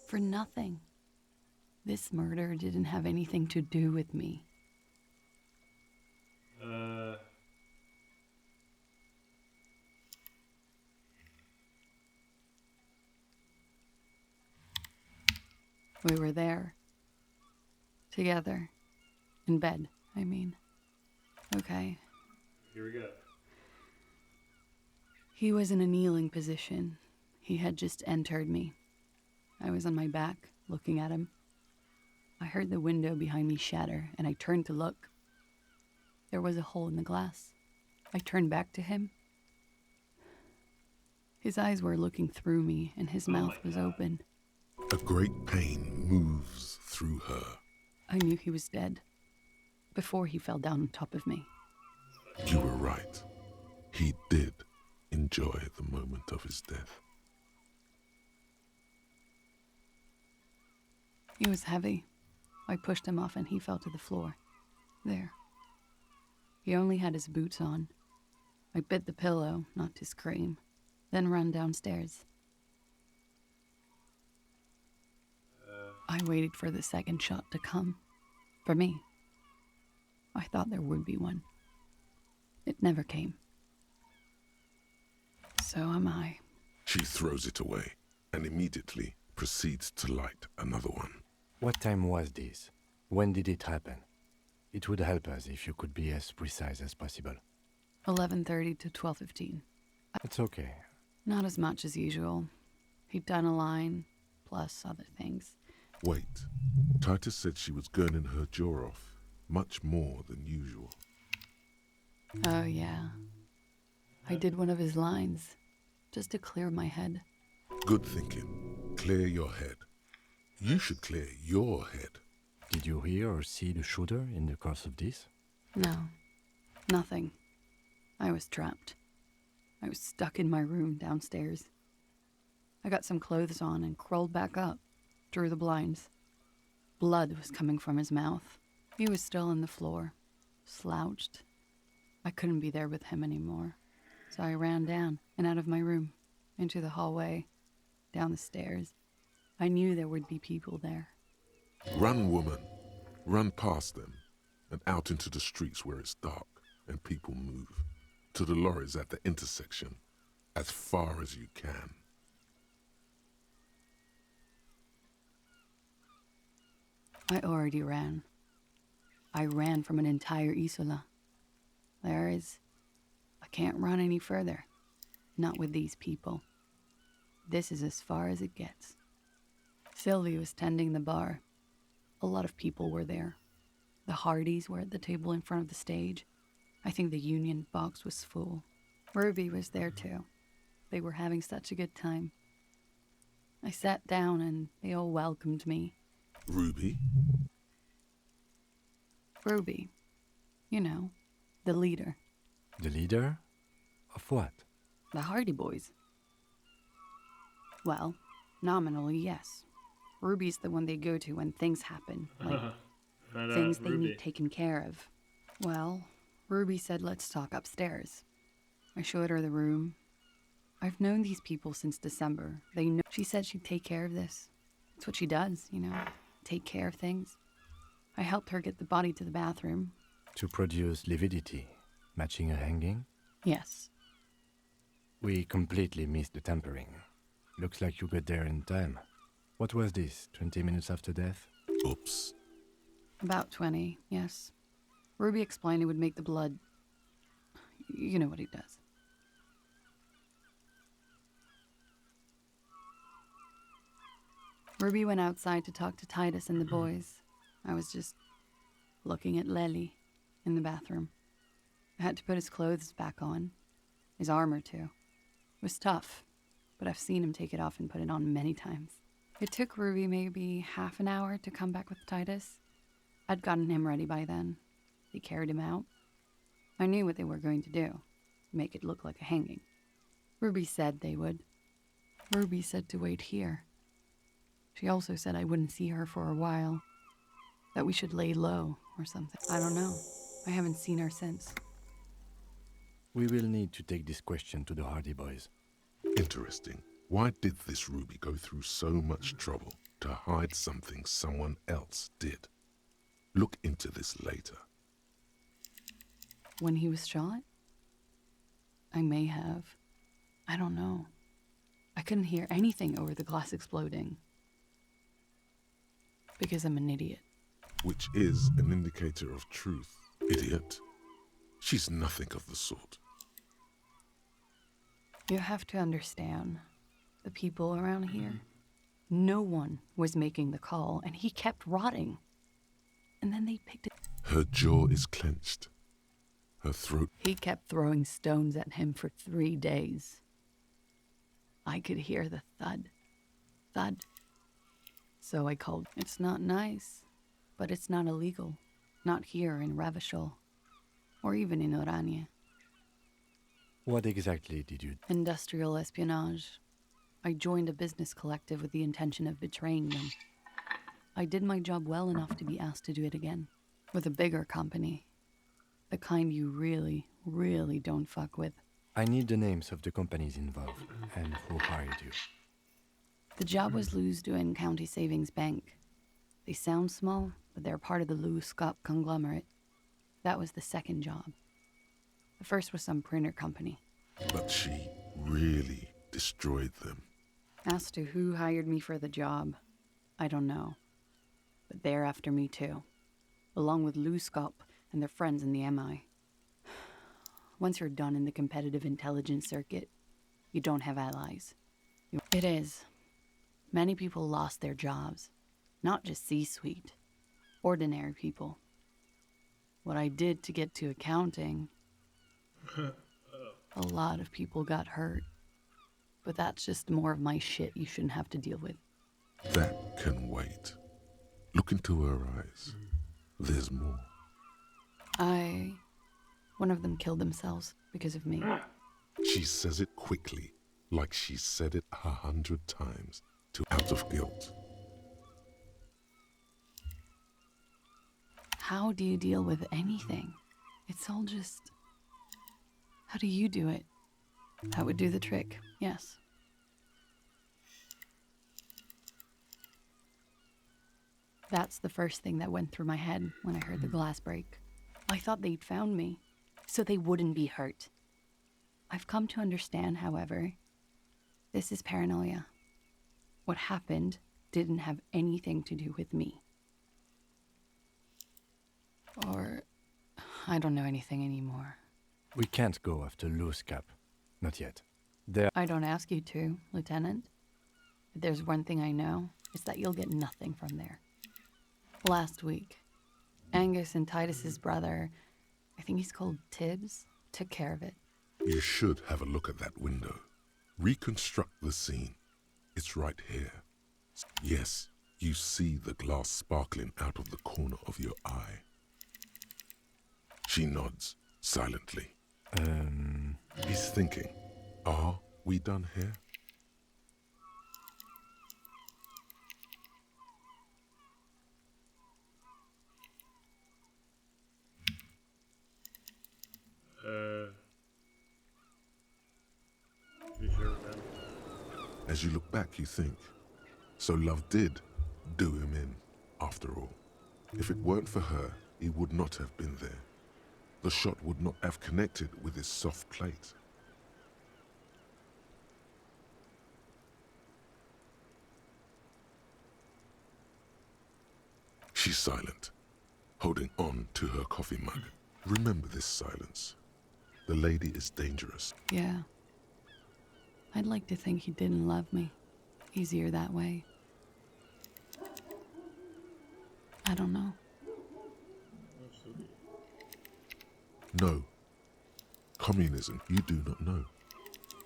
For nothing. This murder didn't have anything to do with me. We were there. Together. In bed, I mean. Okay. Here we go. He was in a kneeling position. He had just entered me. I was on my back, looking at him. I heard the window behind me shatter, and I turned to look. There was a hole in the glass. I turned back to him. His eyes were looking through me, and his mouth was open. A great pain moves through her. I knew he was dead. Before he fell down on top of me. You were right. He did, enjoy the moment of his death. He was heavy. I pushed him off and he fell to the floor. There. He only had his boots on. I bit the pillow, not to scream, then ran downstairs. I waited for the second shot to come. For me. I thought there would be one. It never came. So am I. She throws it away and immediately proceeds to light another one. What time was this? When did it happen? It would help us if you could be as precise as possible. 11:30 to 12:15. It's okay. Not as much as usual. He'd done a line, plus other things. Wait. Titus said she was gurning her jaw off, much more than usual. Oh, yeah. I did one of his lines, just to clear my head. Good thinking. Clear your head. You should clear your head. Did you hear or see the shooter in the course of this? No. Nothing. I was trapped. I was stuck in my room downstairs. I got some clothes on and crawled back up, drew the blinds. Blood was coming from his mouth. He was still on the floor, slouched. I couldn't be there with him anymore, so I ran down and out of my room, into the hallway, down the stairs. I knew there would be people there. Run, woman. Run past them and out into the streets where it's dark and people move. To the lorries at the intersection, as far as you can. I already ran. I ran from an entire Isola. I can't run any further. Not with these people. This is as far as it gets. Sylvie was tending the bar. A lot of people were there. The Hardys were at the table in front of the stage. I think the Union box was full. Ruby was there too. They were having such a good time. I sat down and they all welcomed me. Ruby? Ruby. You know, the leader. The leader? Of what? The Hardy Boys. Well, nominally, yes. Ruby's the one they go to when things happen, like things they need taken care of. Well, Ruby said, let's talk upstairs. I showed her the room. I've known these people since December. They know. She said she'd take care of this. It's what she does, you know, take care of things. I helped her get the body to the bathroom. To produce lividity, matching a hanging? Yes. We completely missed the tampering. Looks like you got there in time. What was this, 20 minutes after death? Oops. About 20, yes. Ruby explained it would make the blood... You know what he does. Ruby went outside to talk to Titus and the boys. I was just looking at Lely in the bathroom. I had to put his clothes back on. His armor, too. It was tough, but I've seen him take it off and put it on many times. It took Ruby maybe half an hour to come back with Titus. I'd gotten him ready by then. They carried him out. I knew what they were going to do. Make it look like a hanging. Ruby said they would. Ruby said to wait here. She also said I wouldn't see her for a while. That we should lay low or something. I don't know. I haven't seen her since. We will need to take this question to the Hardy Boys. Interesting. Why did this Ruby go through so much trouble to hide something someone else did? Look into this later. When he was shot? I may have. I don't know. I couldn't hear anything over the glass exploding. Because I'm an idiot. Which is an indicator of truth. Idiot. She's nothing of the sort. You have to understand, the people around here, no one was making the call, and he kept rotting. And then they picked it. Her jaw is clenched. Her throat... He kept throwing stones at him for 3 days. I could hear the thud. Thud. So I called. It's not nice, but it's not illegal. Not here in Ravachol, or even in Orania. What exactly did you... Industrial espionage. I joined a business collective with the intention of betraying them. I did my job well enough to be asked to do it again. With a bigger company. The kind you really, really don't fuck with. I need the names of the companies involved and who hired you. The job was Lou's doing County Savings Bank. They sound small, but they're part of the Lou Scott conglomerate. That was the second job. The first was some printer company. But she really destroyed them. As to who hired me for the job, I don't know. But they're after me too. Along with Lou Scott and their friends in the MI. Once you're done in the competitive intelligence circuit, you don't have allies. It is. Many people lost their jobs. Not just C-suite. Ordinary people. What I did to get to accounting... a lot of people got hurt. But that's just more of my shit you shouldn't have to deal with. That can wait. Look into her eyes. There's more. One of them killed themselves because of me. She says it quickly, like she said it 100 times, out of guilt. How do you deal with anything? It's all just... How do you do it? That would do the trick, yes. That's the first thing that went through my head when I heard the glass break. I thought they'd found me, so they wouldn't be hurt. I've come to understand, however, this is paranoia. What happened didn't have anything to do with me. Or, I don't know anything anymore. We can't go after Lou's cap. Not yet. I don't ask you to, Lieutenant. If there's one thing I know, it's that you'll get nothing from there. Last week, Angus and Titus's brother, I think he's called Tibbs, took care of it. You should have a look at that window. Reconstruct the scene. It's right here. Yes, you see the glass sparkling out of the corner of your eye. She nods, silently. He's thinking, are we done here? Pretty sure we're done. As you look back, you think, so love did do him in, after all. If it weren't for her, he would not have been there. The shot would not have connected with his soft plate. She's silent, holding on to her coffee mug. Remember this silence. The lady is dangerous. Yeah. I'd like to think he didn't love me. Easier that way. I don't know. No. Communism, you do not know.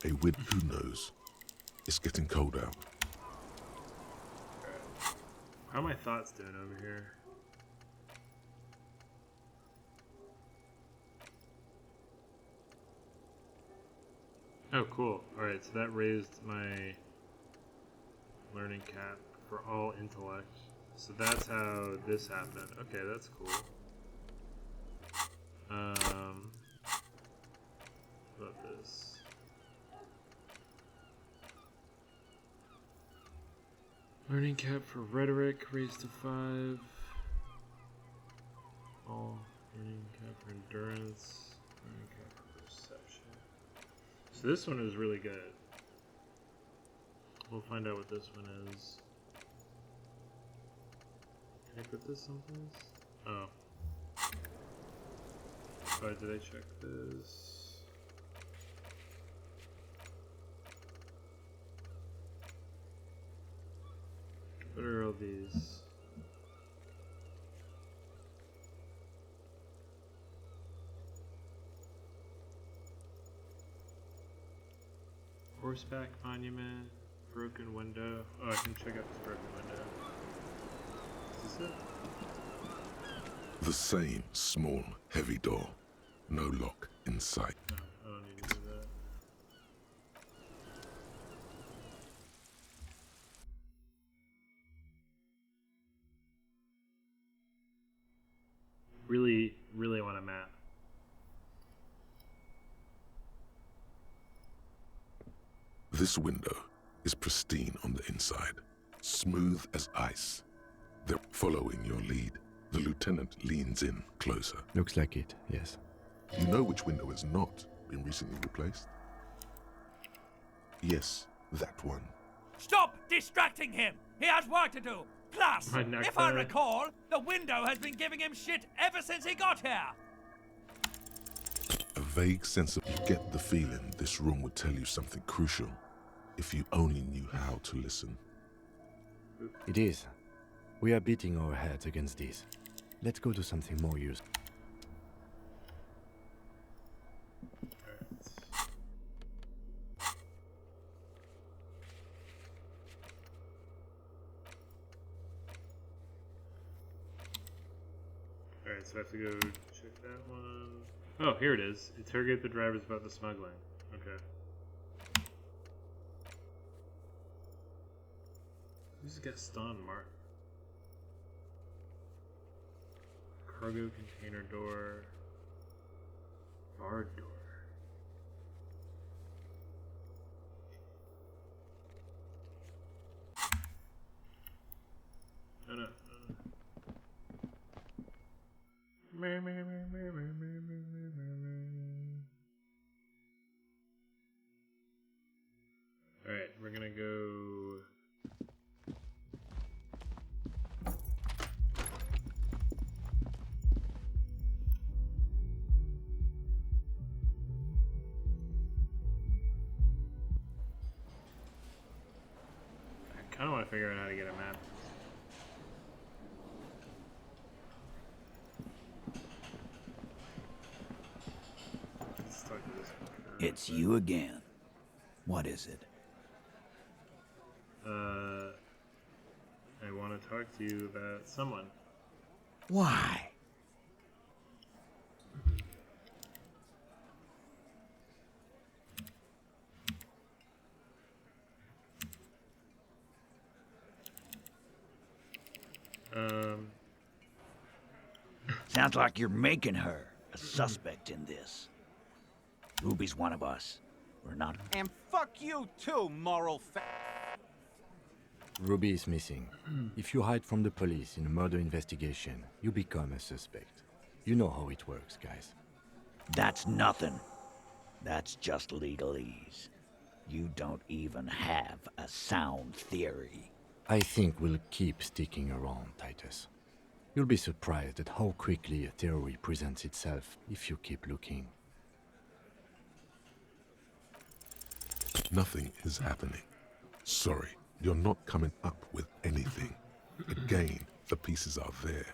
A wid who knows. It's getting cold out. How are my thoughts doing over here? Oh, cool. Alright, so that raised my learning cap for all intellect. So that's how this happened. Okay, that's cool. What about this? Learning cap for rhetoric raised to 5. All learning cap for endurance. Learning cap for perception. So this one is really good. We'll find out what this one is. Can I put this someplace? Oh. Oh, did I check this? What are all these? Horseback monument, broken window. Oh, I can check out this broken window. Is this it? The same small, heavy door. No lock in sight. Oh, I don't need to do that. Really, really want a map. This window is pristine on the inside, smooth as ice. They're following your lead. The lieutenant leans in closer. Looks like it, yes. You know which window has not been recently replaced? Yes, that one. Stop distracting him! He has work to do! Plus, My neck if I hurt. recall, the window has been giving him shit ever since he got here! A vague sense of you get the feeling this room would tell you something crucial if you only knew how to listen. It is. We are beating our heads against this. Let's go to something more useful. Alright, so I have to go check that one. Oh, here it is. Interrogate the drivers about the smuggling. Okay. Who's Gaston Martin? Cargo container door. Barred door. No, no. Alright, we're gonna go. I kinda wanna figure out how to get a map. It's you again. What is it? I want to talk to you about someone. Why? Sounds like you're making her a suspect in this. Ruby's one of us. We're not. And fuck you too, moral Ruby is missing. If you hide from the police in a murder investigation, you become a suspect. You know how it works, guys. That's nothing. That's just legalese. You don't even have a sound theory. I think we'll keep sticking around, Titus. You'll be surprised at how quickly a theory presents itself if you keep looking. Nothing is happening. Sorry, you're not coming up with anything. Again, the pieces are there.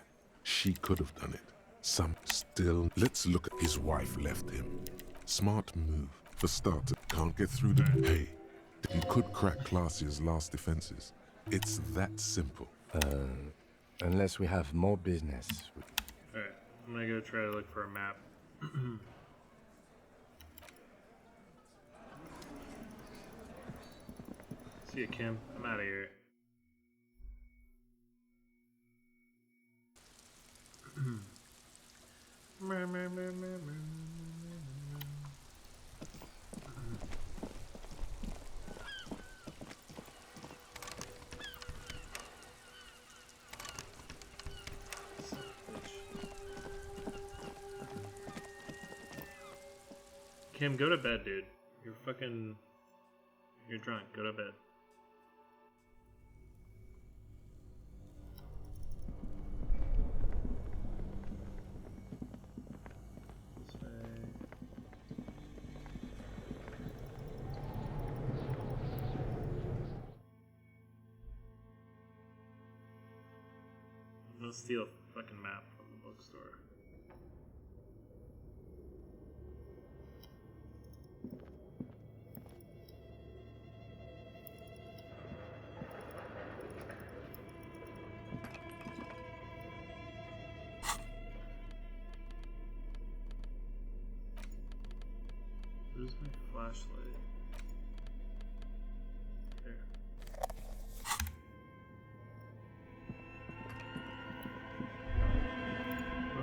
She could have done it. Some still. Let's look at his wife left him. Smart move. For starters, can't get through the. Hey, you could crack Classia's last defenses. It's that simple. Unless we have more business. Alright, I'm gonna go try to look for a map. See you, Kim. I'm out of here. Kim, go to bed, dude. You're drunk. Go to bed. This way. I'm gonna steal a fucking map from the bookstore. Where's my flashlight? There. Oh.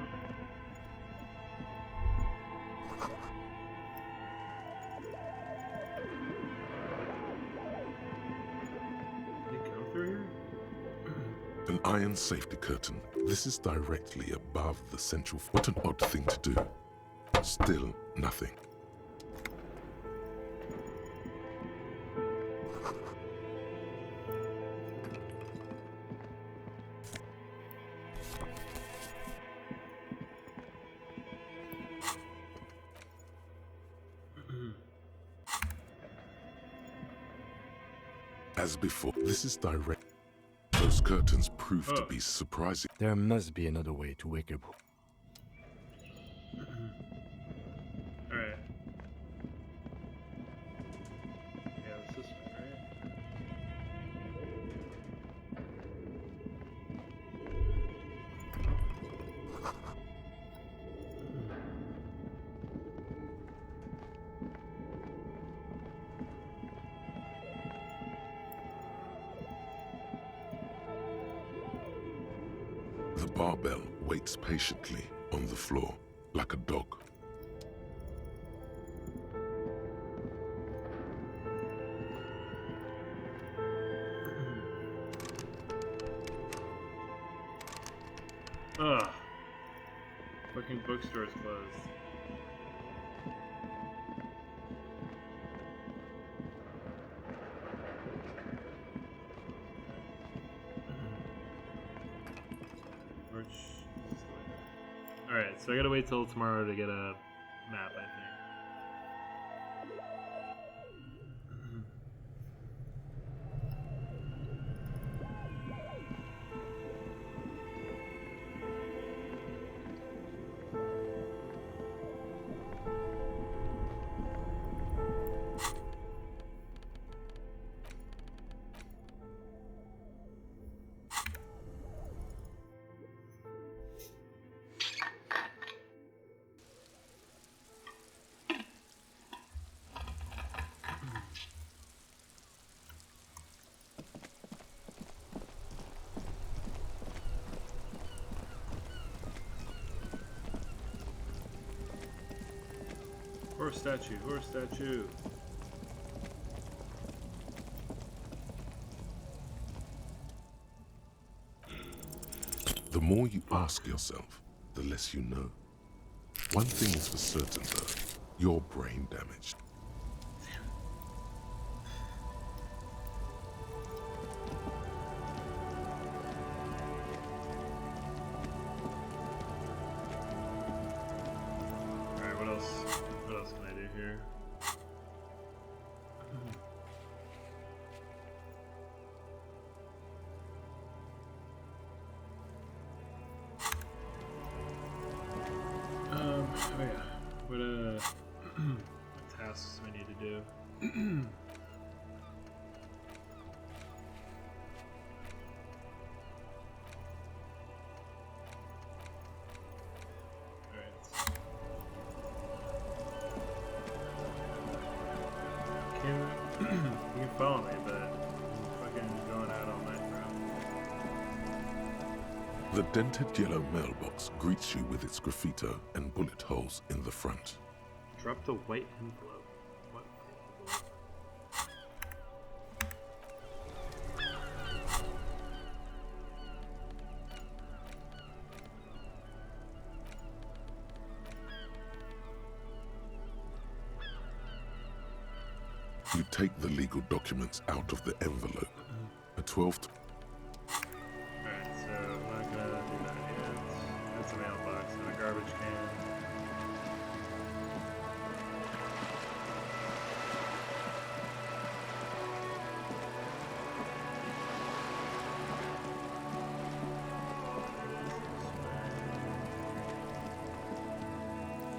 An iron safety curtain. This is directly above the central. What an odd thing to do. Still nothing. As before, this is direct. Those curtains prove to be surprising. There must be another way to wake up. Alright. Yeah, it's this way, right? The barbell waits patiently on the floor, like a dog. Ugh. Fucking bookstore's closed. Alright, so I gotta wait till tomorrow to get a map, I think. Horse statue, horse statue. The more you ask yourself, the less you know. One thing is for certain, though. You're brain damaged. Alright, what else? What else can I do here? Oh yeah. What tasks we need to do? You can follow me, but I'm fucking going out all night, bro. The dented yellow mailbox greets you with its graffito and bullet holes in the front. Drop the white envelope. What? You take the legal documents out of the envelope. A 12. Alright, so I'm not gonna do that yet. That's a mailbox and a garbage can.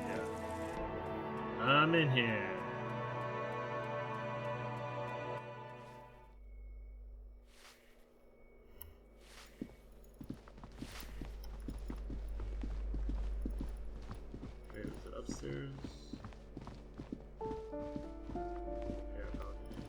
Yeah. I'm in here. Wait, is it upstairs? Yeah, balcony.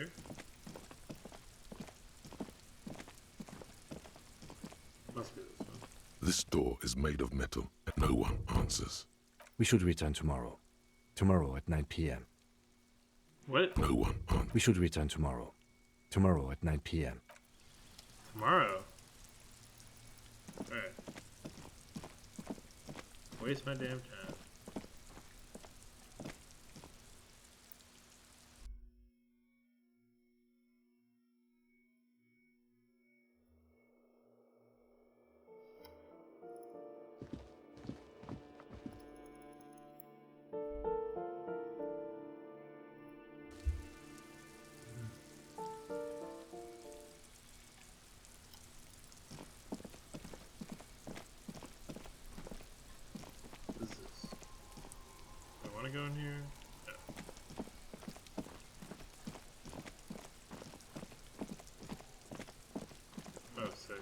here? Must be this one. This door is made of metal, and no one answers. We should return tomorrow. Tomorrow at 9 p.m. What? No one answers. We should return tomorrow. Tomorrow at 9 p.m. Tomorrow? Alright. Waste my damn time. Go in here? No. Oh, sick.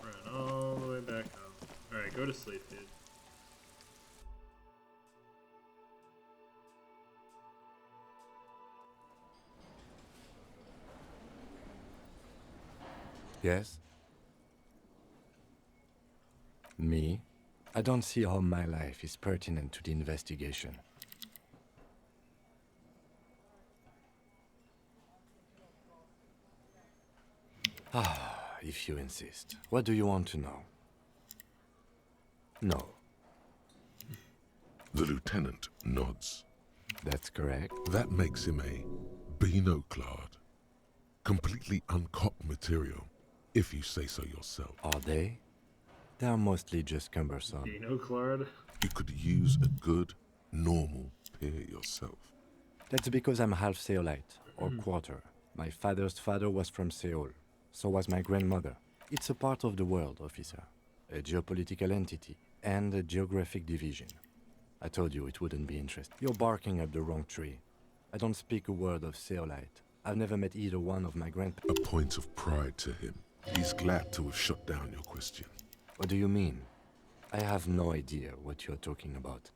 Run all the way back home. Alright, go to sleep, dude. Yes? Me? I don't see how my life is pertinent to the investigation. Ah, if you insist. What do you want to know? No. The lieutenant nods. That's correct. That makes him a binoclard. Completely uncopped material, if you say so yourself. Are they? They are mostly just cumbersome. Binoclard? You could use a good, normal peer yourself. That's because I'm half Seolite, or quarter. My father's father was from Seoul. So was my grandmother. It's a part of the world, officer. A geopolitical entity, and a geographic division. I told you it wouldn't be interesting. You're barking up the wrong tree. I don't speak a word of Seolite. I've never met either one of my A point of pride to him. He's glad to have shut down your question. What do you mean? I have no idea what you're talking about.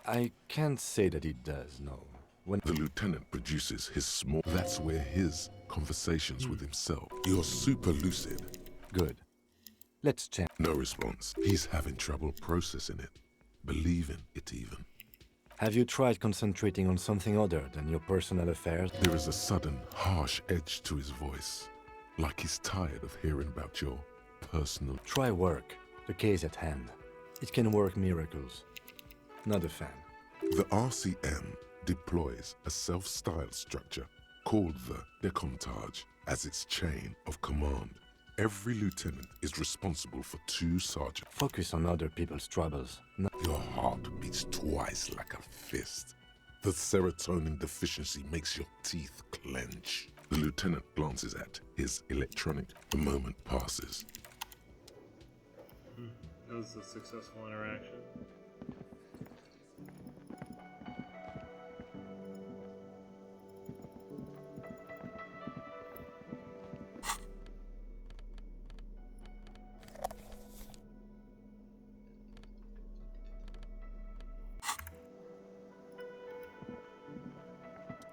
I can't say that it does, no. When the lieutenant produces his small... That's where his conversations with himself. You're super lucid. Good. Let's check. No response. He's having trouble processing it. Believing it even. Have you tried concentrating on something other than your personal affairs? There is a sudden, harsh edge to his voice. Like he's tired of hearing about your personal... Try work. The case at hand. It can work miracles. Not a fan. The RCM deploys a self-styled structure called the Decomptage as its chain of command. Every lieutenant is responsible for 2 sergeants. Focus on other people's troubles. No. Your heart beats twice like a fist. The serotonin deficiency makes your teeth clench. The lieutenant glances at his electronic. A moment passes. That was a successful interaction.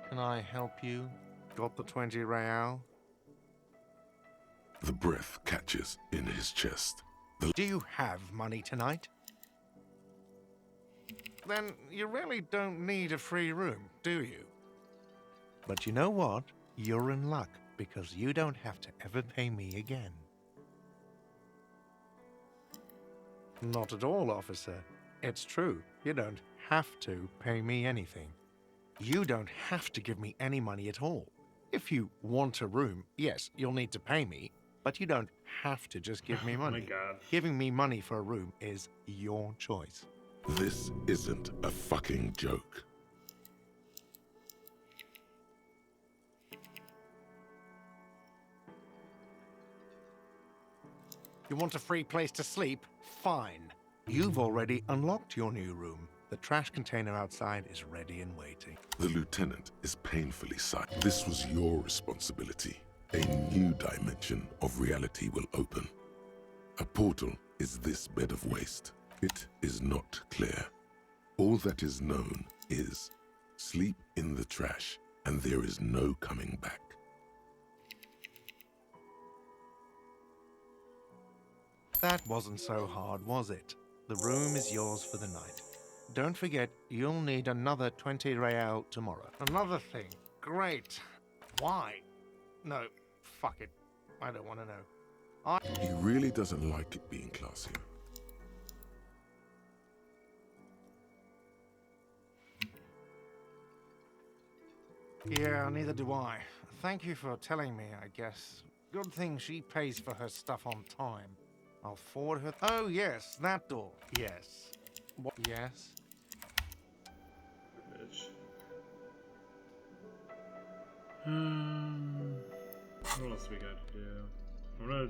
Can I help you? Got the 20 real? The breath catches in his chest. Do you have money tonight? Then you really don't need a free room, do you? But you know what? You're in luck, because you don't have to ever pay me again. Not at all, officer. It's true. You don't have to pay me anything. You don't have to give me any money at all. If you want a room, yes, you'll need to pay me, but you don't have to just give me money. Oh my God. Giving me money for a room is your choice. This isn't a fucking joke. You want a free place to sleep? Fine. You've already unlocked your new room. The trash container outside is ready and waiting. The lieutenant is painfully silent. This was your responsibility. A new dimension of reality will open. A portal is this bed of waste. It is not clear. All that is known is sleep in the trash, and there is no coming back. That wasn't so hard, was it? The room is yours for the night. Don't forget, you'll need another 20 real tomorrow. Another thing. Great. Why? No, fuck it. I don't want to know. He really doesn't like it being classier. Yeah, neither do I. Thank you for telling me, I guess. Good thing she pays for her stuff on time. I'll forward her... Oh, yes, that door. Yes. What? Yes? What else we got to do? I'm gonna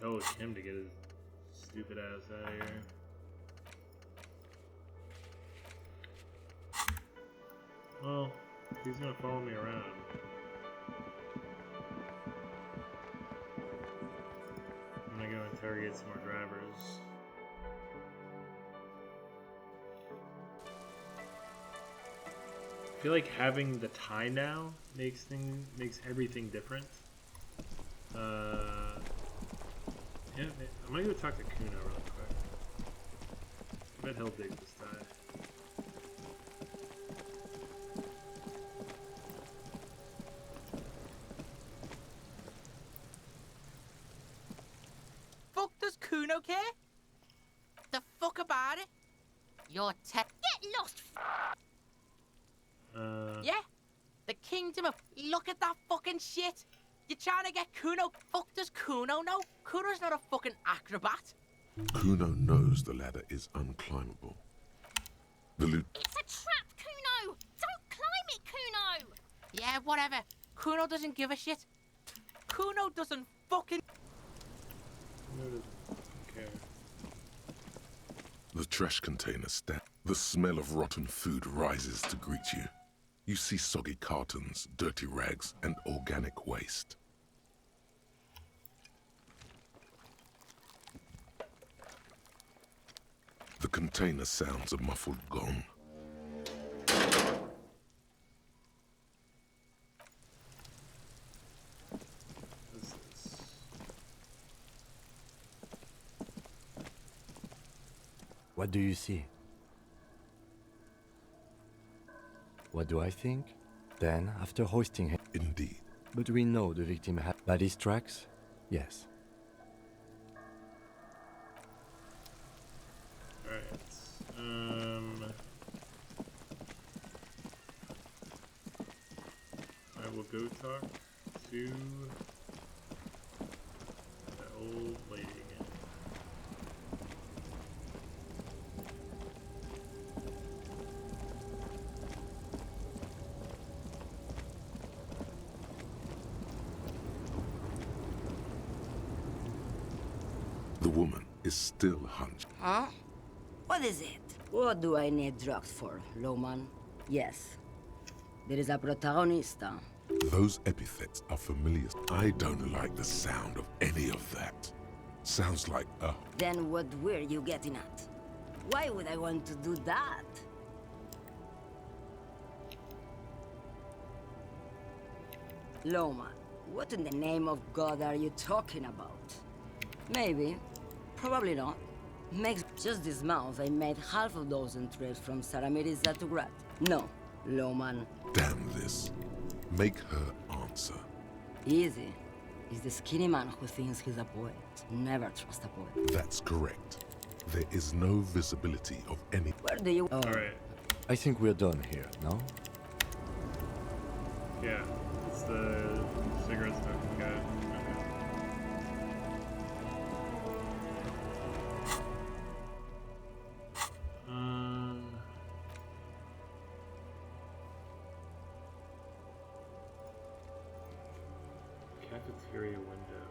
tell Kim to get his stupid ass out of here. Well, he's gonna follow me around. I'm gonna go interrogate some more drivers. I feel like having the tie now makes everything different. Yeah, I'm gonna go talk to Kuno really quick. I bet he'll dig this tie. Fuck does Kuno care? The fuck about it? You're Get lost! Yeah? The kingdom of... Look at that fucking shit! You're trying to get Kuno... Fuck does Kuno know? Kuno's not a fucking acrobat. Kuno knows the ladder is unclimbable. It's a trap, Kuno! Don't climb it, Kuno! Yeah, whatever. Kuno doesn't give a shit. Kuno doesn't fucking... Okay. The trash container stands. The smell of rotten food rises to greet you. You see soggy cartons, dirty rags, and organic waste. The container sounds a muffled gong. What do you see? What do I think? Then, after hoisting him... Indeed. But we know the victim had body tracks? Yes. Alright. I will go talk to that old lady again. The woman is still hunched. Huh? What is it? What do I need drugs for, Lowman? Yes. There is a protagonista. Those epithets are familiar. I don't like the sound of any of that. Sounds like a... Then what were you getting at? Why would I want to do that? Loma, what in the name of God are you talking about? Maybe. Probably not. Makes just this month I made half a dozen trips from Saramiriza to Grad. No, Loman. Damn this. Make her answer. Easy. He's the skinny man who thinks he's a poet. Never trust a poet. That's correct. There is no visibility of any... Where do you... All right. I think we're done here, no? Yeah, it's the cigarette smoking guy. Cafeteria window.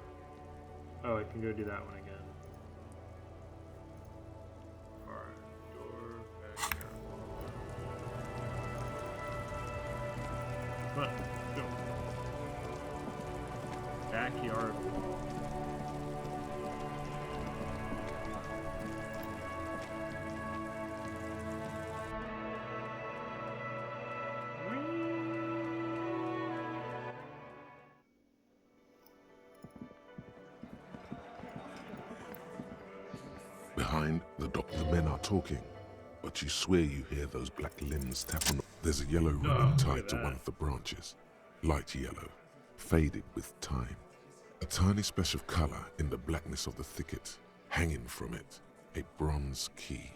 Oh, I can go do that one again. Bar door, back here. Come on, go. Backyard. Behind the dock, the men are talking, but you swear you hear those black limbs tap on. There's a yellow ribbon tied to one of the branches. Light yellow, faded with time. A tiny splash of color in the blackness of the thicket. Hanging from it, a bronze key.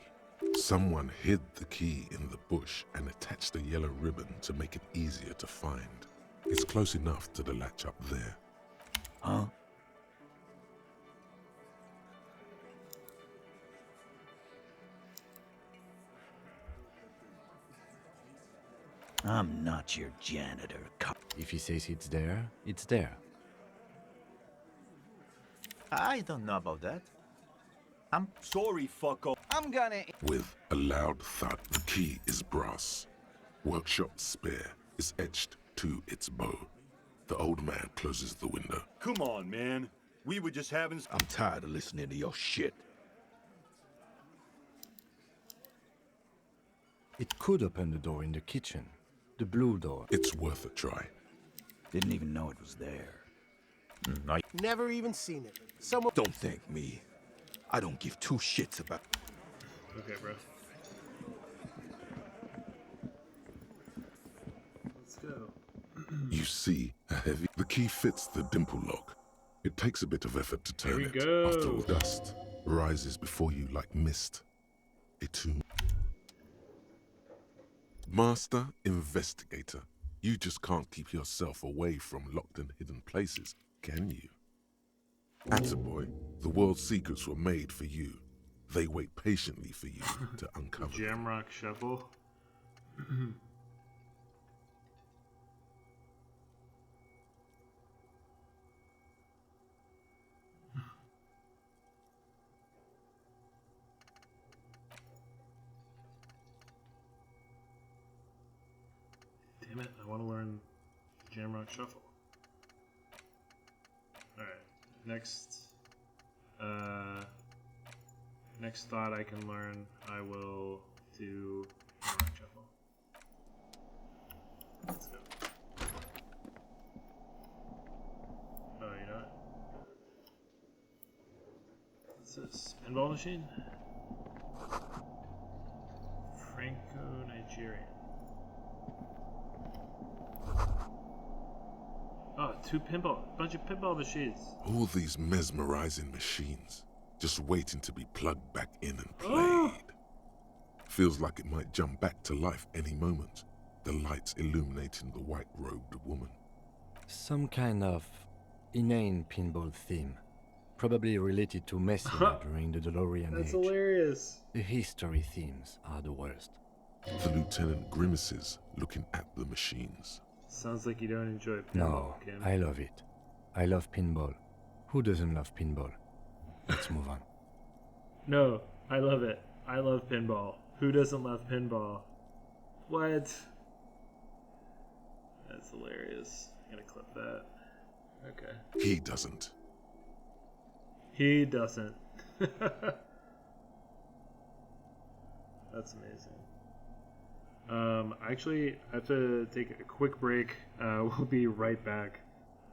Someone hid the key in the bush and attached a yellow ribbon to make it easier to find. It's close enough to the latch up there. Huh? I'm not your janitor. If he says it's there, it's there. I don't know about that. I'm sorry, fucko. I'm gonna... With a loud thud, the key is brass. Workshop spare is etched to its bow. The old man closes the window. Come on, man. We were just having... I'm tired of listening to your shit. It could open the door in the kitchen. The blue door. It's worth a try. Didn't even know it was there. Never even seen it. Someone... Don't thank me. I don't give two shits about... Okay, bro. Let's go. You see a heavy... The key fits the dimple lock. It takes a bit of effort to turn it. Go. After all, dust rises before you like mist. A tomb. Master investigator. You just can't keep yourself away from locked and hidden places, can you? Attaboy, the world's secrets were made for you. They wait patiently for you to uncover them. Jamrock shovel. Damn it, I want to learn Jamrock Shuffle. Alright, next thought I can learn, I will do Jamrock Shuffle. Let's go. Oh, you know what? What's this? Pinball machine? Franco-Nigerian. Oh, bunch of pinball machines. All these mesmerizing machines, just waiting to be plugged back in and played. Feels like it might jump back to life any moment, the lights illuminating the white-robed woman. Some kind of inane pinball theme, probably related to Messina during the DeLorean That's age. Hilarious. The history themes are the worst. The lieutenant grimaces, looking at the machines. Sounds like you don't enjoy pinball, No, Kim. I love it. I love pinball. Who doesn't love pinball? Let's move on. No, I love it. I love pinball. Who doesn't love pinball? What? That's hilarious. I'm gonna clip that. Okay. He doesn't. He doesn't. That's amazing. Actually, I have to take a quick break. We'll be right back.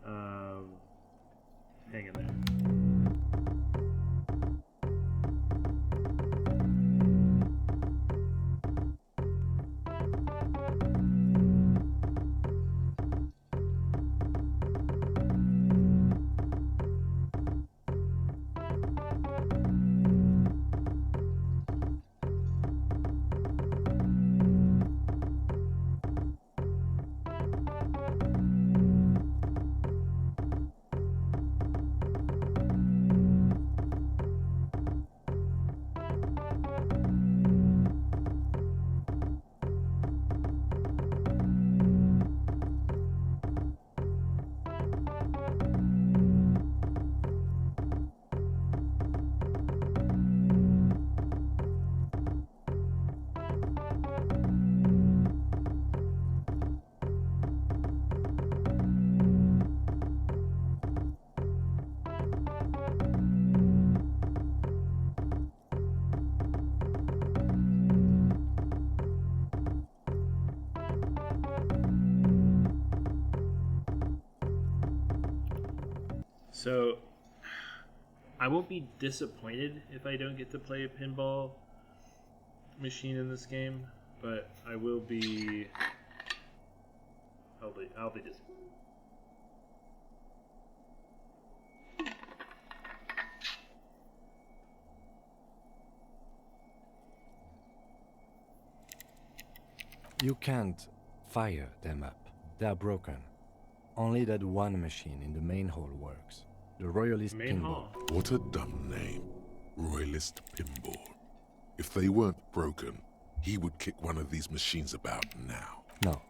Hang in there. So, I won't be disappointed if I don't get to play a pinball machine in this game, but I will be... I'll be disappointed. You can't fire them up. They are broken. Only that one machine in the main hall works. The Royalist Pinball. What a dumb name. Royalist Pinball. If they weren't broken, he would kick one of these machines about now. No.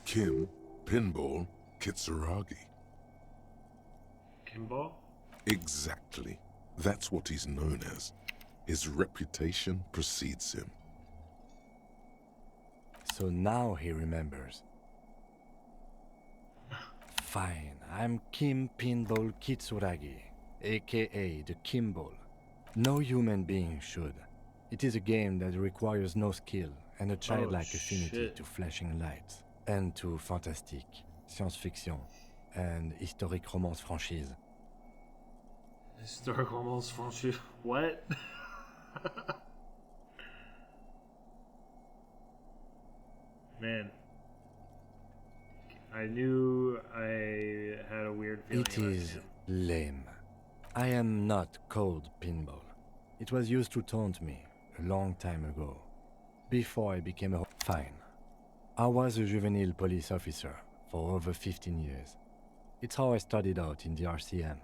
Kim, Pinball, Kitsuragi. Kimball? Exactly. That's what he's known as. His reputation precedes him. So now he remembers. Fine, I'm Kim Pinball Kitsuragi, aka the Kimball. No human being should. It is a game that requires no skill and a childlike affinity to flashing lights, and to fantastique, science-fiction, and historic romance franchise. Historic romance franchise? What? Man. I knew I had a weird feeling It about is him. lame. I am not called Pinball. It was used to taunt me a long time ago, before I became a... Fine. I was a juvenile police officer for over 15 years. It's how I started out in the RCM.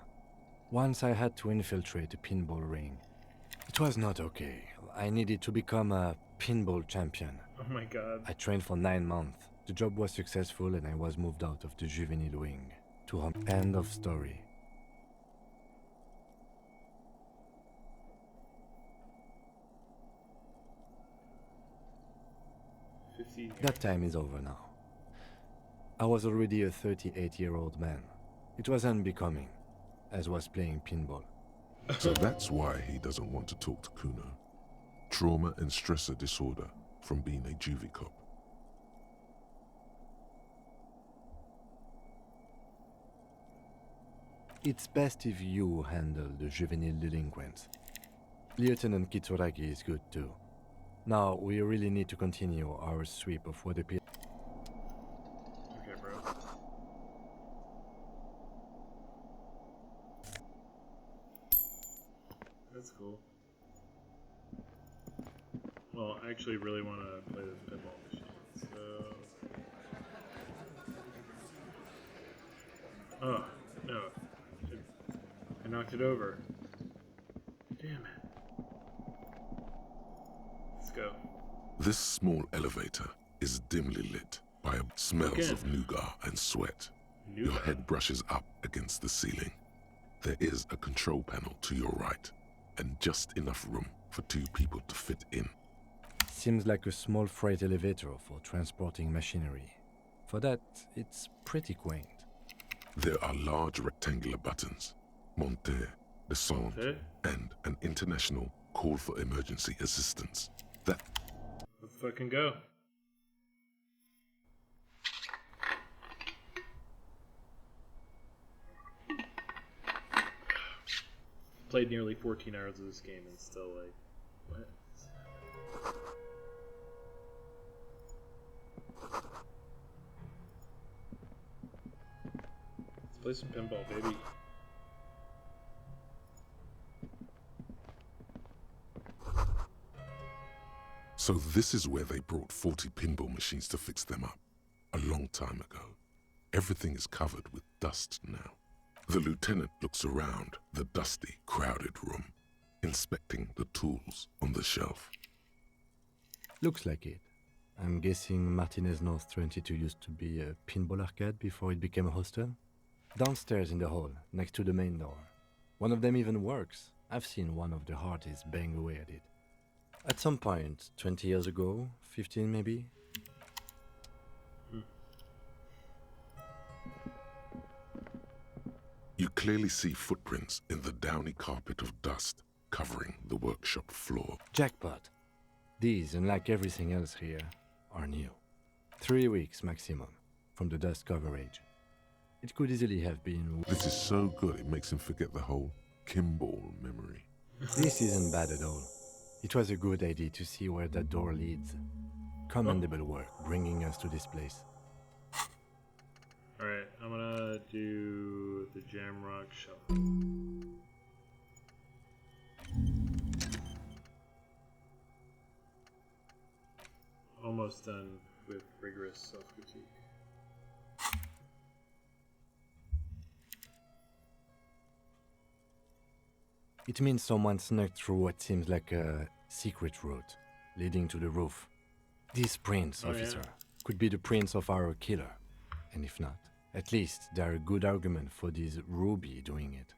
Once I had to infiltrate a pinball ring. It was not okay. I needed to become a pinball champion. Oh my god. I trained for 9 months. The job was successful and I was moved out of the juvenile wing. To home. End of story. That time is over now. I was already a 38-year-old man. It was unbecoming, as was playing pinball. So that's why he doesn't want to talk to Kuno. Trauma and stressor disorder from being a juvie cop. It's best if you handle the juvenile delinquents. Lieutenant Kitsuragi is good too. Now, we really need to continue our sweep of what appears. Okay, bro. That's cool. Well, I actually really want to play this pinball machine, so... Oh, no. I knocked it over. Damn it. Let's go. This small elevator is dimly lit by smells of nougat and sweat. Your head brushes up against the ceiling. There is a control panel to your right, and just enough room for 2 people to fit in. Seems like a small freight elevator for transporting machinery. For that, it's pretty quaint. There are large rectangular buttons, monter, descente, and an international call for emergency assistance. Let's fucking go. Played nearly 14 hours of this game and still like, what? Let's play some pinball, baby. So this is where they brought 40 pinball machines to fix them up, a long time ago. Everything is covered with dust now. The lieutenant looks around the dusty, crowded room, inspecting the tools on the shelf. Looks like it. I'm guessing Martinez North 22 used to be a pinball arcade before it became a hostel. Downstairs in the hall, next to the main door. One of them even works. I've seen one of the hearties bang away at it. At some point, 20 years ago, 15 maybe? You clearly see footprints in the downy carpet of dust covering the workshop floor. Jackpot. These, unlike everything else here, are new. 3 weeks maximum. from the dust coverage. It could easily have been... This is so good it makes him forget the whole pinball memory. This isn't bad at all. It was a good idea to see where that door leads. Commendable work bringing us to this place. Alright, I'm gonna do the Jamrock Shell. Almost done with rigorous self-critique. It means someone snuck through what seems like a secret route leading to the roof. This prince, officer, could be the prince of our killer. And if not, at least there are a good argument for this Ruby doing it.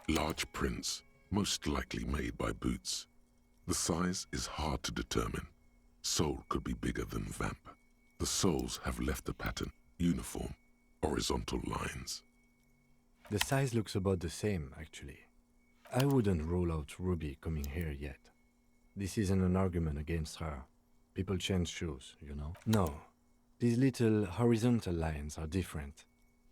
Large prints, most likely made by Boots. The size is hard to determine. Sole could be bigger than Vamp. The soles have left a pattern, uniform, horizontal lines. The size looks about the same, actually. I wouldn't rule out Ruby coming here yet. This isn't an argument against her. People change shoes, you know? No. These little horizontal lines are different.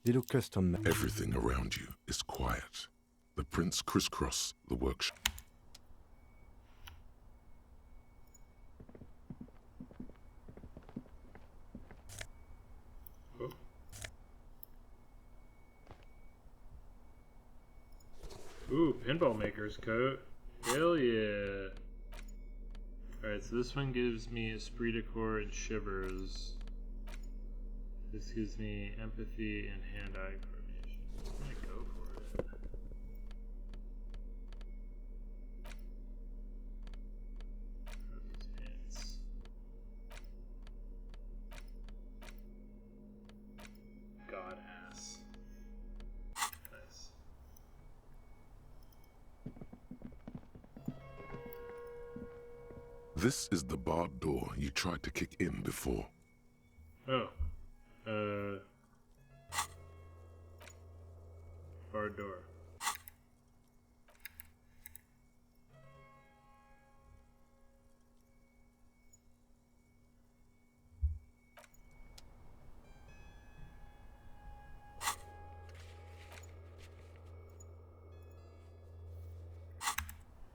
They look custom. Everything around you is quiet. The prints crisscross the workshop. Ooh, pinball maker's coat. Hell yeah. Alright, so this one gives me esprit de corps and shivers. This gives me empathy and hand-eye coordination. I'm gonna go for it. How are these pants? God ass. Nice. This is the barred door you tried to kick in before. Oh. Barred door.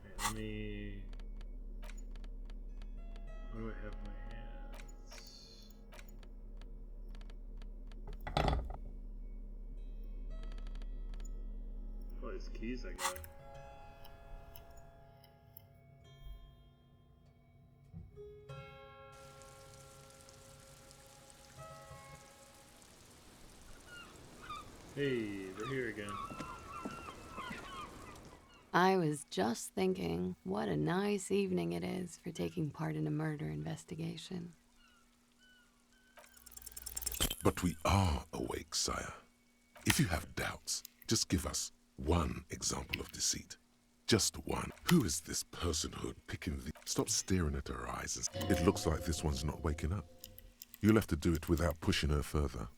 Wait, let me... What do I have in my hands? All these keys I got. Hey, we're here again. I was just thinking, what a nice evening it is for taking part in a murder investigation. But we are awake, sire. If you have doubts, just give us one example of deceit. Just one. Who is this personhood picking the... Stop staring at her eyes. It looks like this one's not waking up. You'll have to do it without pushing her further.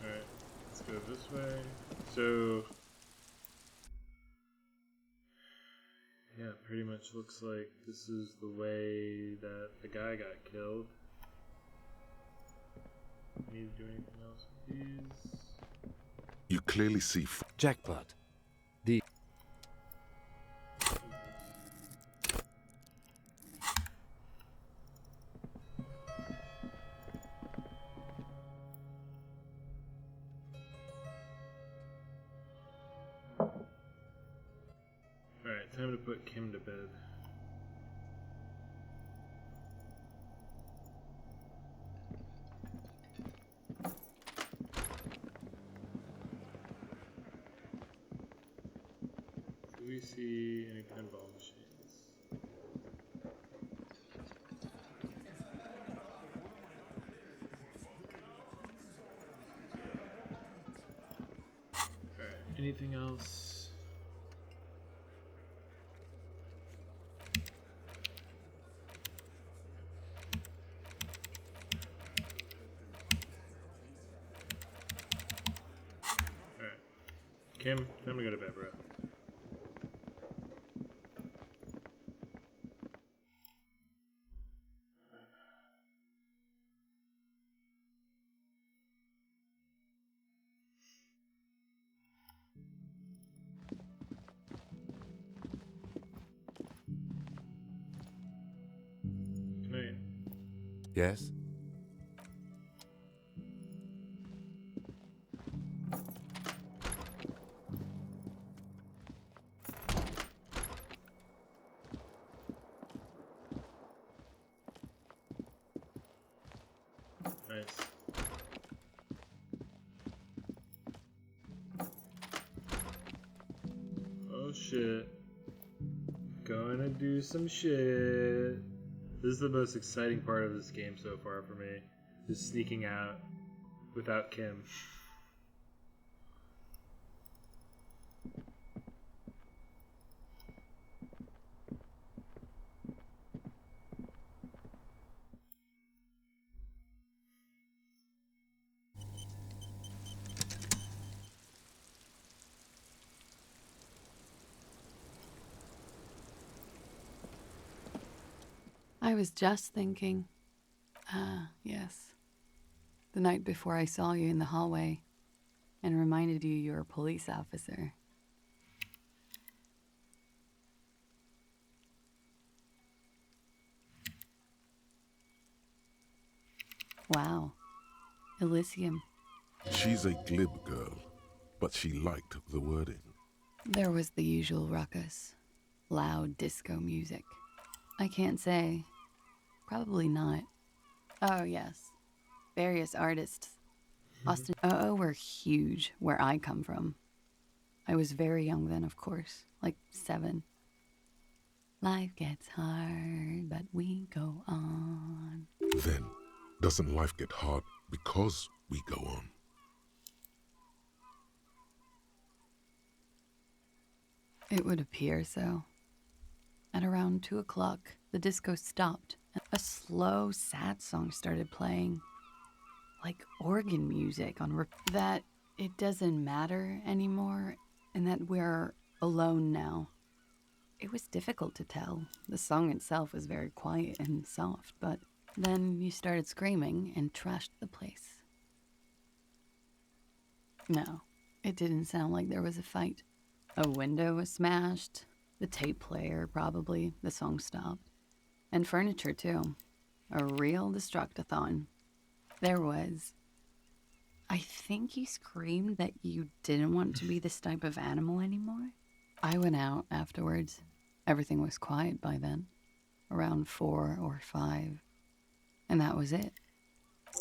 Alright, let's go this way. So... yeah, pretty much looks like this is the way that the guy got killed. Need to do anything else with these? You clearly see... Jackpot. The... Alright, time to put Kim to bed. Do we see any pinball machines? Alright, anything else? Kim, time to go to bed, bro. Yes? Nice. Oh shit. Gonna do some shit. This is the most exciting part of this game so far for me. Just sneaking out without Kim. I was just thinking. Yes. The night before I saw you in the hallway and reminded you you're a police officer. Wow. ELYSIUM. She's a glib girl, but she liked the wording. There was the usual ruckus. Loud disco music. I can't say. Probably not. Oh, yes. Various artists. Austin were huge where I come from. I was very young then, of course. Like 7. Life gets hard, but we go on. Then, doesn't life get hard because we go on? It would appear so. At around 2 o'clock, the disco stopped, and a slow, sad song started playing. Like organ music on that it doesn't matter anymore, and that we're alone now. It was difficult to tell. The song itself was very quiet and soft, but then you started screaming and trashed the place. No, it didn't sound like there was a fight. A window was smashed, the tape player probably, the song stopped. And furniture too. A real destructathon. There was. I think you screamed that you didn't want to be this type of animal anymore. I went out afterwards. Everything was quiet by then. Around 4 or 5. And that was it.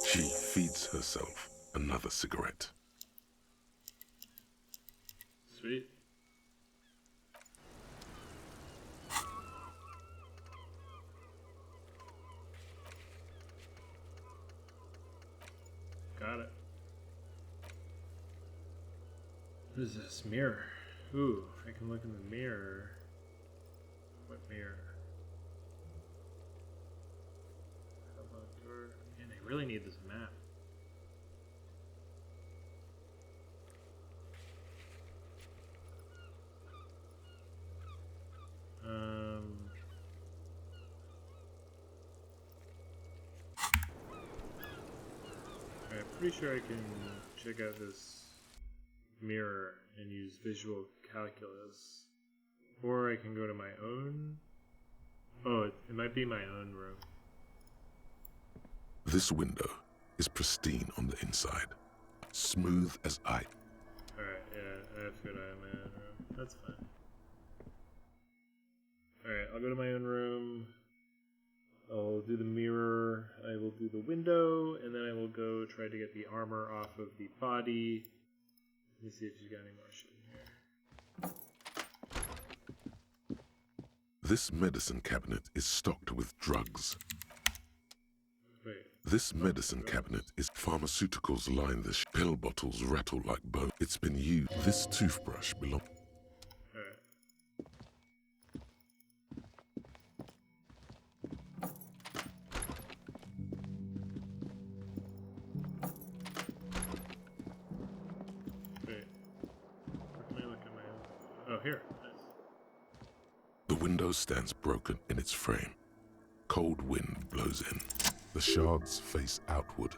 She feeds herself another cigarette. Sweet. Got it. What is this? Mirror. Ooh, I can look in the mirror. What mirror? How about door? Man, I really need this map. Alright, pretty sure I can check out this mirror and use visual calculus. Or I can go to my own. Oh, it might be my own room. This window is pristine on the inside. Smooth as ice. Alright, yeah, I have to go to my own room. That's fine. Alright, I'll go to my own room. I'll do the mirror. I will do the window. And then I will go try to get the armor off of the body. Let me see if she's got any more shit in here. This medicine cabinet is stocked with drugs. Wait. This medicine cabinet is pharmaceuticals line the pill bottles rattle like bone. It's been used. This toothbrush belongs. Here. The window stands broken in its frame. Cold wind blows in. The shards face outward.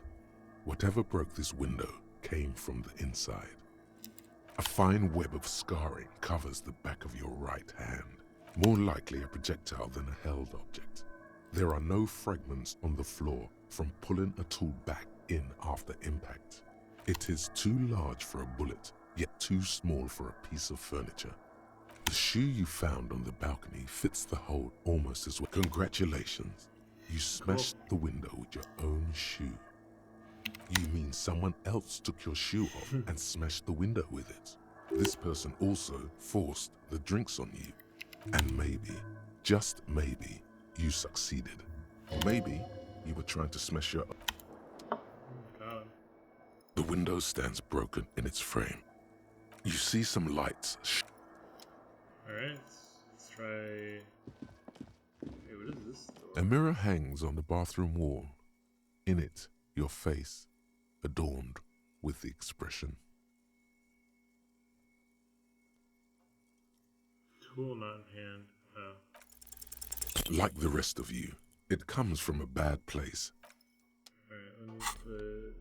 Whatever broke this window came from the inside. A fine web of scarring covers the back of your right hand. More likely a projectile than a held object. There are no fragments on the floor from pulling a tool back in after impact. It is too large for a bullet, yet too small for a piece of furniture. The shoe you found on the balcony fits the hole almost as well. Congratulations, you smashed the window with your own shoe. You mean someone else took your shoe off and smashed the window with it? This person also forced the drinks on you. And maybe, just maybe, you succeeded. Or maybe you were trying to smash your... God. The window stands broken in its frame. You see some lights. Alright, let's try... Hey, what is this door? A mirror hangs on the bathroom wall. In it, your face, adorned with the expression. Tool not in hand. Oh. Like the rest of you, it comes from a bad place. Alright, let me put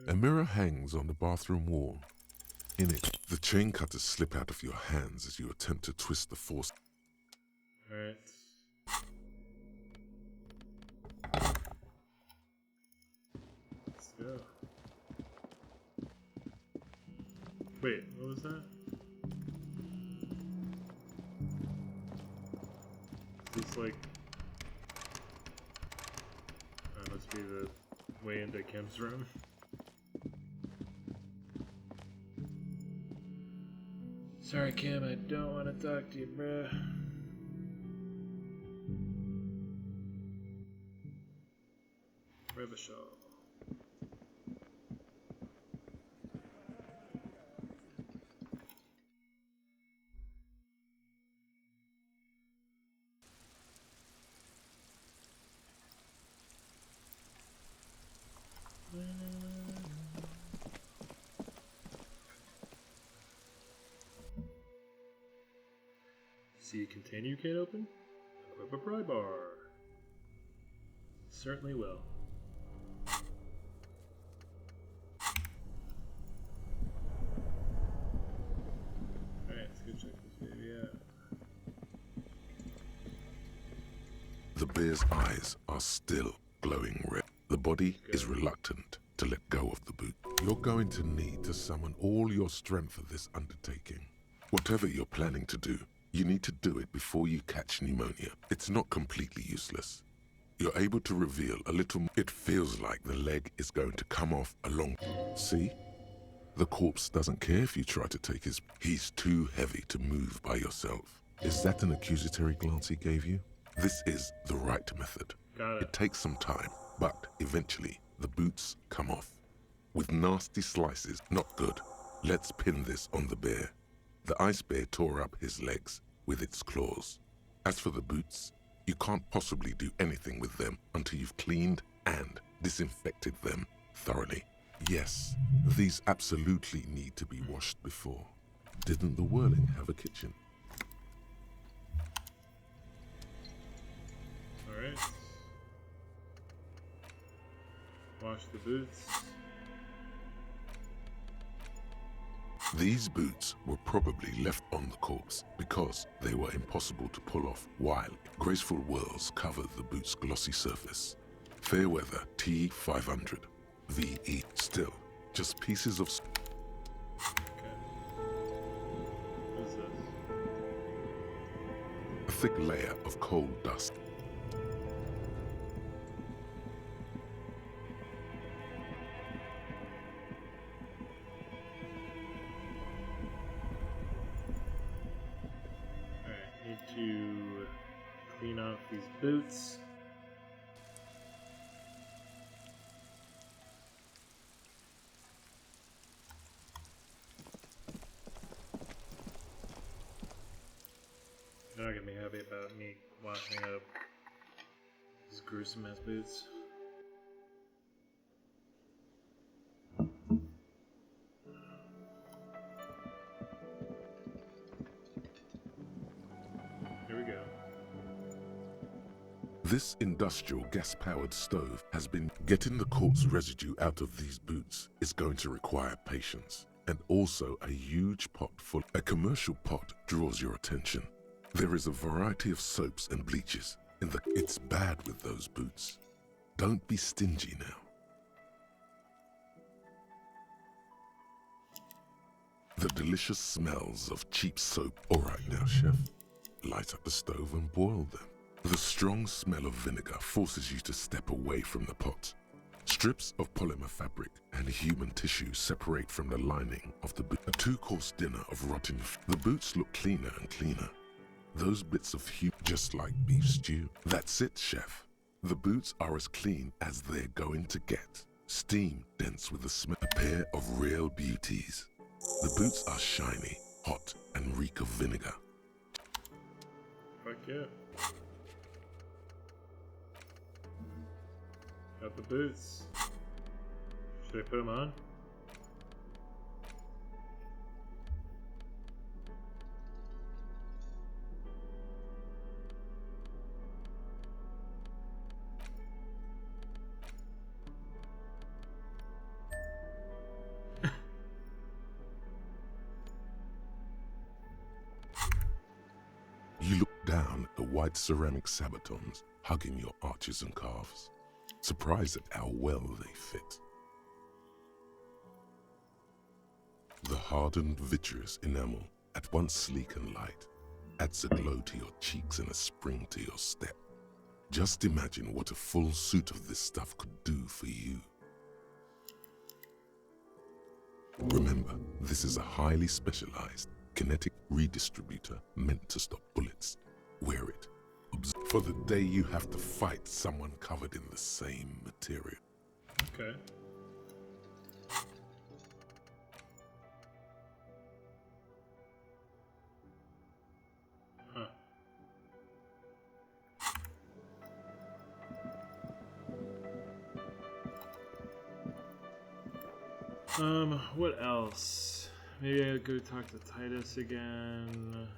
the... A mirror hangs on the bathroom wall. In it, the chain cutters slip out of your hands as you attempt to twist the force. Alright. Let's go. Wait, what was that? Is this like... That must be the way into Kim's room. Sorry, Kim, I don't want to talk to you, bruh. Revachol. See container can't open? Equip a pry bar. Certainly will. Alright, let's go check this baby out. The bear's eyes are still glowing red. The body is reluctant to let go of the boot. You're going to need to summon all your strength for this undertaking. Whatever you're planning to do, you need to do it before you catch pneumonia. It's not completely useless. You're able to reveal a little more. It feels like the leg is going to come off along. See? The corpse doesn't care if you try to take his... He's too heavy to move by yourself. Is that an accusatory glance he gave you? This is the right method. Got it. It takes some time, but eventually the boots come off. With nasty slices, not good. Let's pin this on the bear. The ice bear tore up his legs with its claws. As for the boots, you can't possibly do anything with them until you've cleaned and disinfected them thoroughly. Yes, these absolutely need to be washed before. Didn't the Whirling have a kitchen? Alright. Wash the boots. These boots were probably left on the corpse because they were impossible to pull off while graceful whirls covered the boot's glossy surface. Fairweather T500 VE. Still, just pieces of... Okay. What is this? A thick layer of coal dust. To clean off these boots. You're not gonna be happy about me washing up these gruesome ass boots. This industrial gas-powered stove has been getting the corpse residue out of these boots is going to require patience and also a huge pot full. A commercial pot draws your attention. There is a variety of soaps and bleaches. It's bad with those boots. Don't be stingy now. The delicious smells of cheap soap. All right now, chef. Light up the stove and boil them. The strong smell of vinegar forces you to step away from the pot. Strips of polymer fabric and human tissue separate from the lining of the boot. A 2-course dinner of rotten The boots look cleaner and cleaner. Those bits of just like beef stew. That's it, chef. The boots are as clean as they're going to get. Steam dense with the smell. A pair of real beauties. The boots are shiny, hot, and reek of vinegar. Fuck yeah. Got the boots. Should I put them on? You look down at the white ceramic sabatons hugging your arches and calves, surprised at how well they fit. The hardened vitreous enamel, at once sleek and light, adds a glow to your cheeks and a spring to your step. Just imagine what a full suit of this stuff could do for you. Remember, this is a highly specialized kinetic redistributor meant to stop bullets. Wear it. For the day you have to fight someone covered in the same material. Okay. Huh. What else? Maybe I'll go talk to Titus again.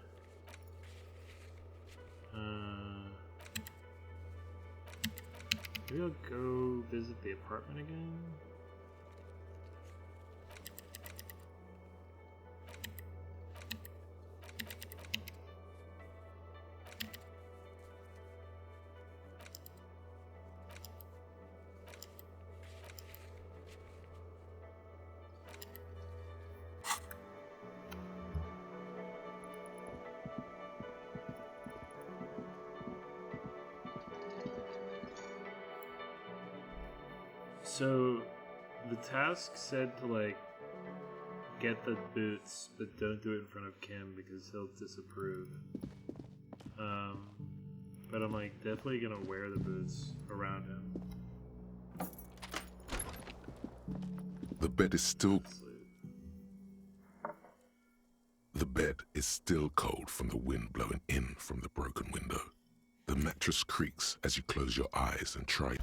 Maybe I'll go visit the apartment again. So, the task said to, like, get the boots, but don't do it in front of Kim because he'll disapprove. But I'm, like, definitely gonna wear the boots around him. The bed is still... The bed is still cold from the wind blowing in from the broken window. The mattress creaks as you close your eyes and try...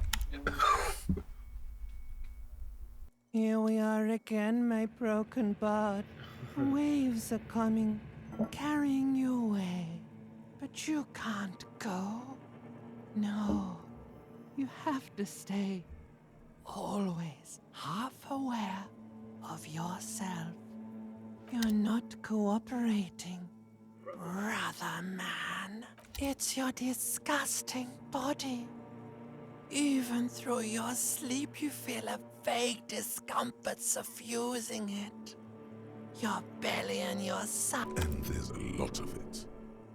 Here we are again, my broken bud. Waves are coming, carrying you away. But you can't go. No, you have to stay. Always half aware of yourself. You're not cooperating. Brother man, it's your disgusting body. Even through your sleep, you feel a vague discomfort suffusing it. Your belly and your side. And there's a lot of it,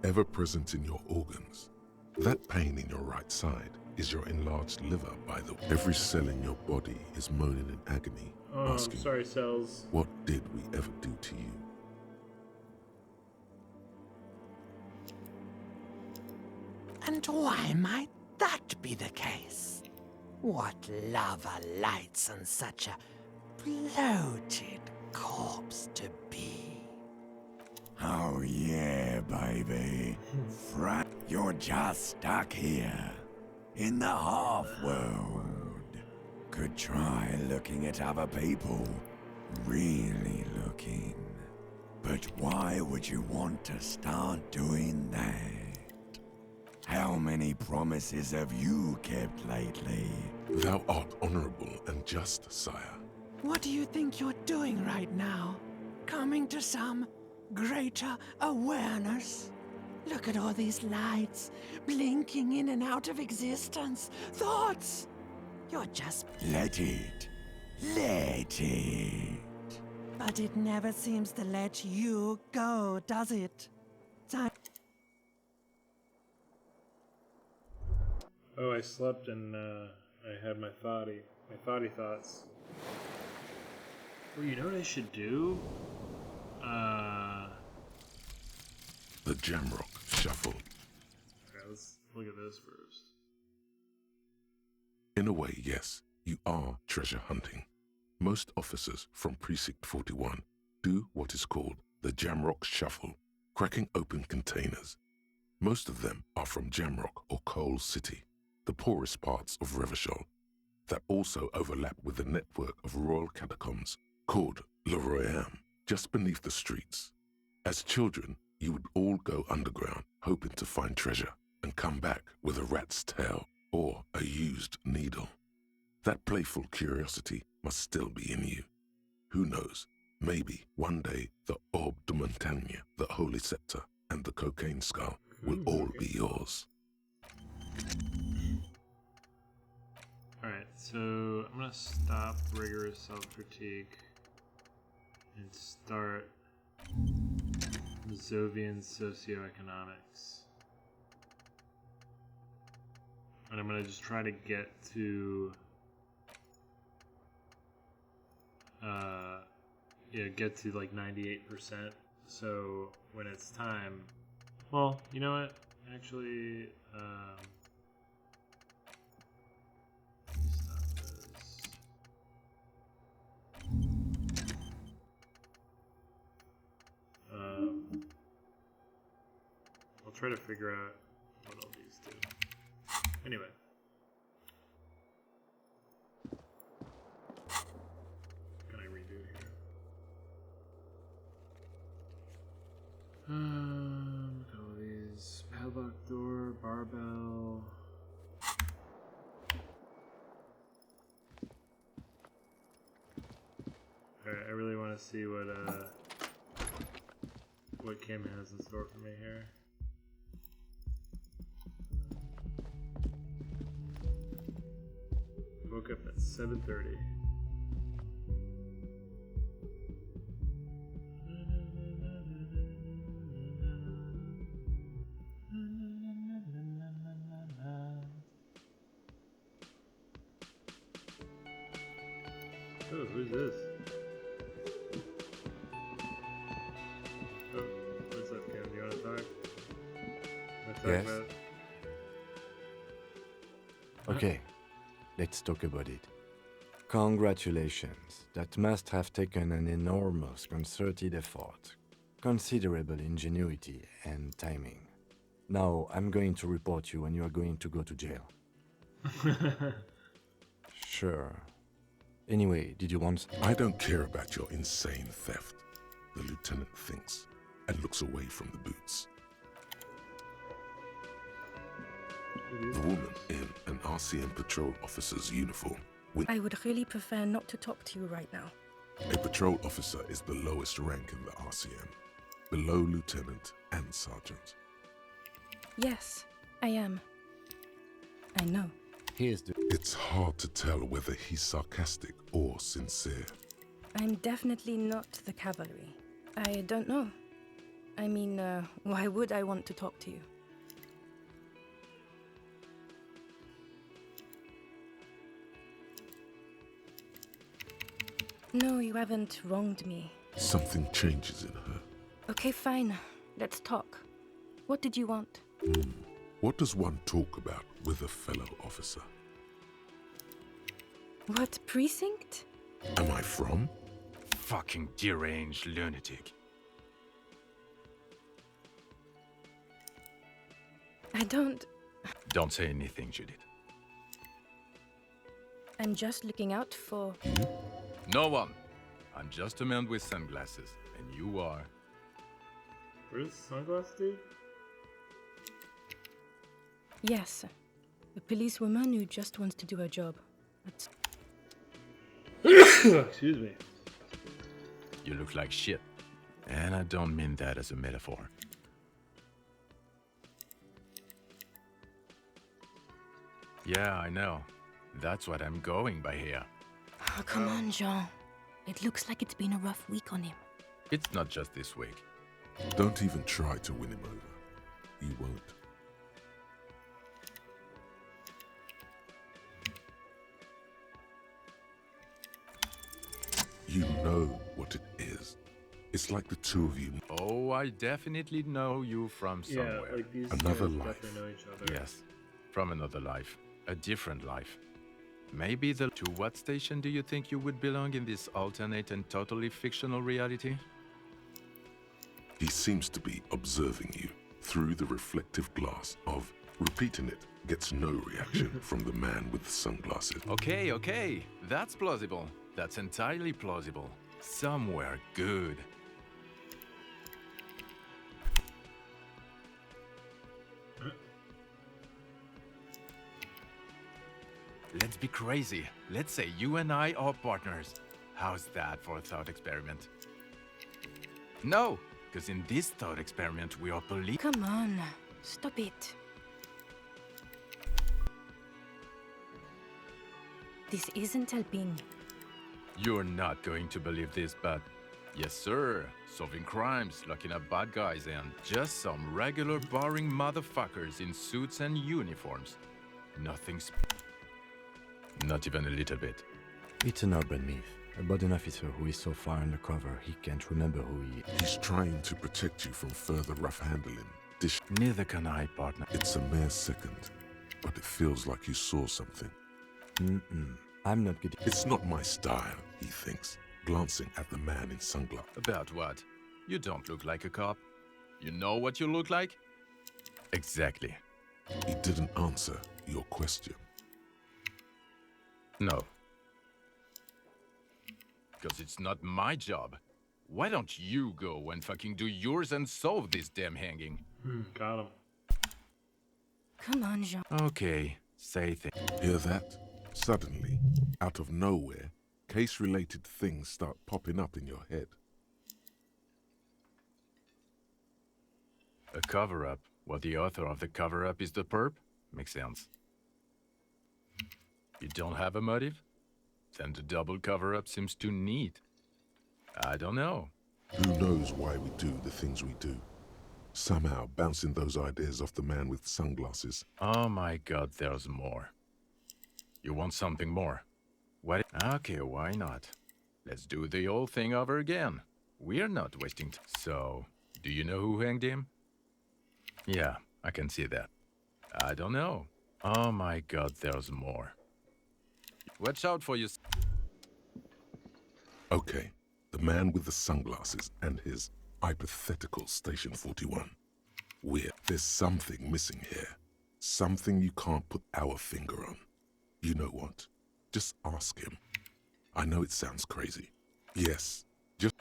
ever present in your organs. That pain in your right side is your enlarged liver, by the way. Every cell in your body is moaning in agony, asking, I'm sorry, cells. What did we ever do to you? And why might that be the case? What lava lights on such a bloated corpse to be? Oh yeah, baby. You're just stuck here, in the half-world. Could try looking at other people, really looking. But why would you want to start doing that? How many promises have you kept lately? Thou art honorable and just, sire. What do you think you're doing right now? Coming to some greater awareness? Look Look at all these lights, blinking in and out of existence. Thoughts! You're just... Let it. Let it. But it never seems to let you go, does it? Time... Oh, I slept and I had my thoughty thoughts. Well, you know what I should do? The Jamrock Shuffle. Okay, let's look at this first. In a way, yes, you are treasure hunting. Most officers from Precinct 41 do what is called the Jamrock Shuffle, cracking open containers. Most of them are from Jamrock or Coal City, the poorest parts of Revachol, that also overlap with the network of royal catacombs called Le Royaume, just beneath the streets. As children, you would all go underground, hoping to find treasure, and come back with a rat's tail or a used needle. That playful curiosity must still be in you. Who knows, maybe one day the Orbe de Montagne, the Holy Scepter, and the Cocaine Skull will all be yours. Alright, so I'm gonna stop rigorous self-critique and start Zovian socioeconomics. And I'm gonna just try to get to get to like 98%. So when it's time, well, you know what? Actually, stop this. I'll try to figure out what all these do. Anyway. Can I redo here? Look at all these. Padlock door, barbell. Alright, I really want to see what Kim has in store for me here. Woke up at 7:30. Oh, who's this? Oh, what's up, Kim? Do you want to talk? Yes. About... Okay, let's talk about it. Congratulations. That must have taken an enormous concerted effort, considerable ingenuity and timing. Now, I'm going to report you and you are going to go to jail. Sure. Anyway, did you want... I don't care about your insane theft, the lieutenant thinks, and looks away from the boots. The woman in an RCM patrol officer's uniform. I would really prefer not to talk to you right now. A patrol officer is the lowest rank in the RCM, below lieutenant and sergeant. Yes, I am. I know. It's hard to tell whether he's sarcastic or sincere. I'm definitely not the cavalry. I don't know. I mean, why would I want to talk to you? No, you haven't wronged me. Something changes in her. Okay, fine. Let's talk. What did you want? What does one talk about with a fellow officer? What precinct? Am I from? Fucking deranged lunatic. I don't... Don't say anything, Judith. I'm just looking out for... No one. I'm just a man with sunglasses, and you are... Where's sunglasses, dude? Yes. A policewoman who just wants to do her job. That's... Excuse me. You look like shit. And I don't mean that as a metaphor. Yeah, I know. That's what I'm going by here. Oh, come on, Jean. It looks like it's been a rough week on him. It's not just this week. Don't even try to win him over. You won't. You know what it is. It's like the two of you. Oh, I definitely know you from somewhere. Yeah, like these Another guys life. definitely know each other. Yes, from another life. A different life. Maybe the... To what station do you think you would belong in this alternate and totally fictional reality? He seems to be observing you through the reflective glass of repeating it gets no reaction from the man with the sunglasses. Okay, okay. That's plausible. That's entirely plausible. Somewhere good. Let's be crazy. Let's say you and I are partners. How's that for a thought experiment? No, because in this thought experiment we are police. Come on, stop it. This isn't helping. You're not going to believe this, but yes, sir. Solving crimes, locking up bad guys, and just some regular boring motherfuckers in suits and uniforms. Nothing's... Not even a little bit. It's an urban myth about an officer who is so far undercover he can't remember who he is. He's trying to protect you from further rough handling. Neither can I, partner. It's a mere second, but it feels like you saw something. I'm not good. It's not my style, he thinks, glancing at the man in sunglasses. About what? You don't look like a cop. You know what you look like? Exactly. He didn't answer your question. No. Because it's not my job. Why don't you go and fucking do yours and solve this damn hanging? Got him. Come on, Jean. Okay, say things. Hear that? Suddenly, out of nowhere, case-related things start popping up in your head. A cover-up. What the author of the cover-up is the perp? Makes sense. You don't have a motive? Then the double cover-up seems too neat. I don't know. Who knows why we do the things we do? Somehow bouncing those ideas off the man with sunglasses. Oh my god, there's more. You want something more? What? Okay, why not? Let's do the whole thing over again. We're not wasting time. So, do you know who hanged him? Yeah, I can see that. I don't know. Oh my god, there's more. Watch out for you. Okay, the man with the sunglasses and his hypothetical Station 41. There's something missing here. Something you can't put our finger on. You know what? Just ask him. I know it sounds crazy. Yes, just...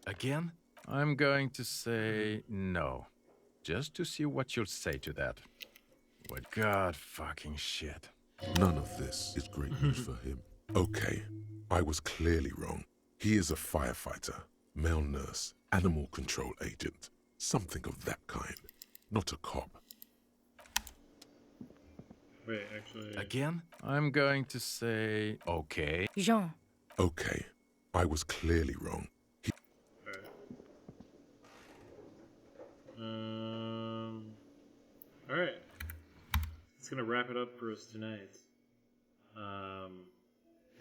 Again? I'm going to say no. Just to see what you'll say to that. What god fucking shit. None of this is great news for him. Okay, I was clearly wrong. He is a firefighter, male nurse, animal control agent. Something of that kind. Not a cop. Wait, actually... Again? I'm going to say okay. Jean. Okay, I was clearly wrong. Alright. It's gonna wrap it up for us tonight.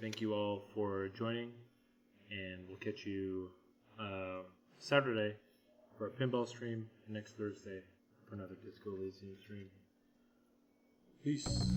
Thank you all for joining, and we'll catch you Saturday for a pinball stream, and next Thursday for another Disco Elysium stream. Peace.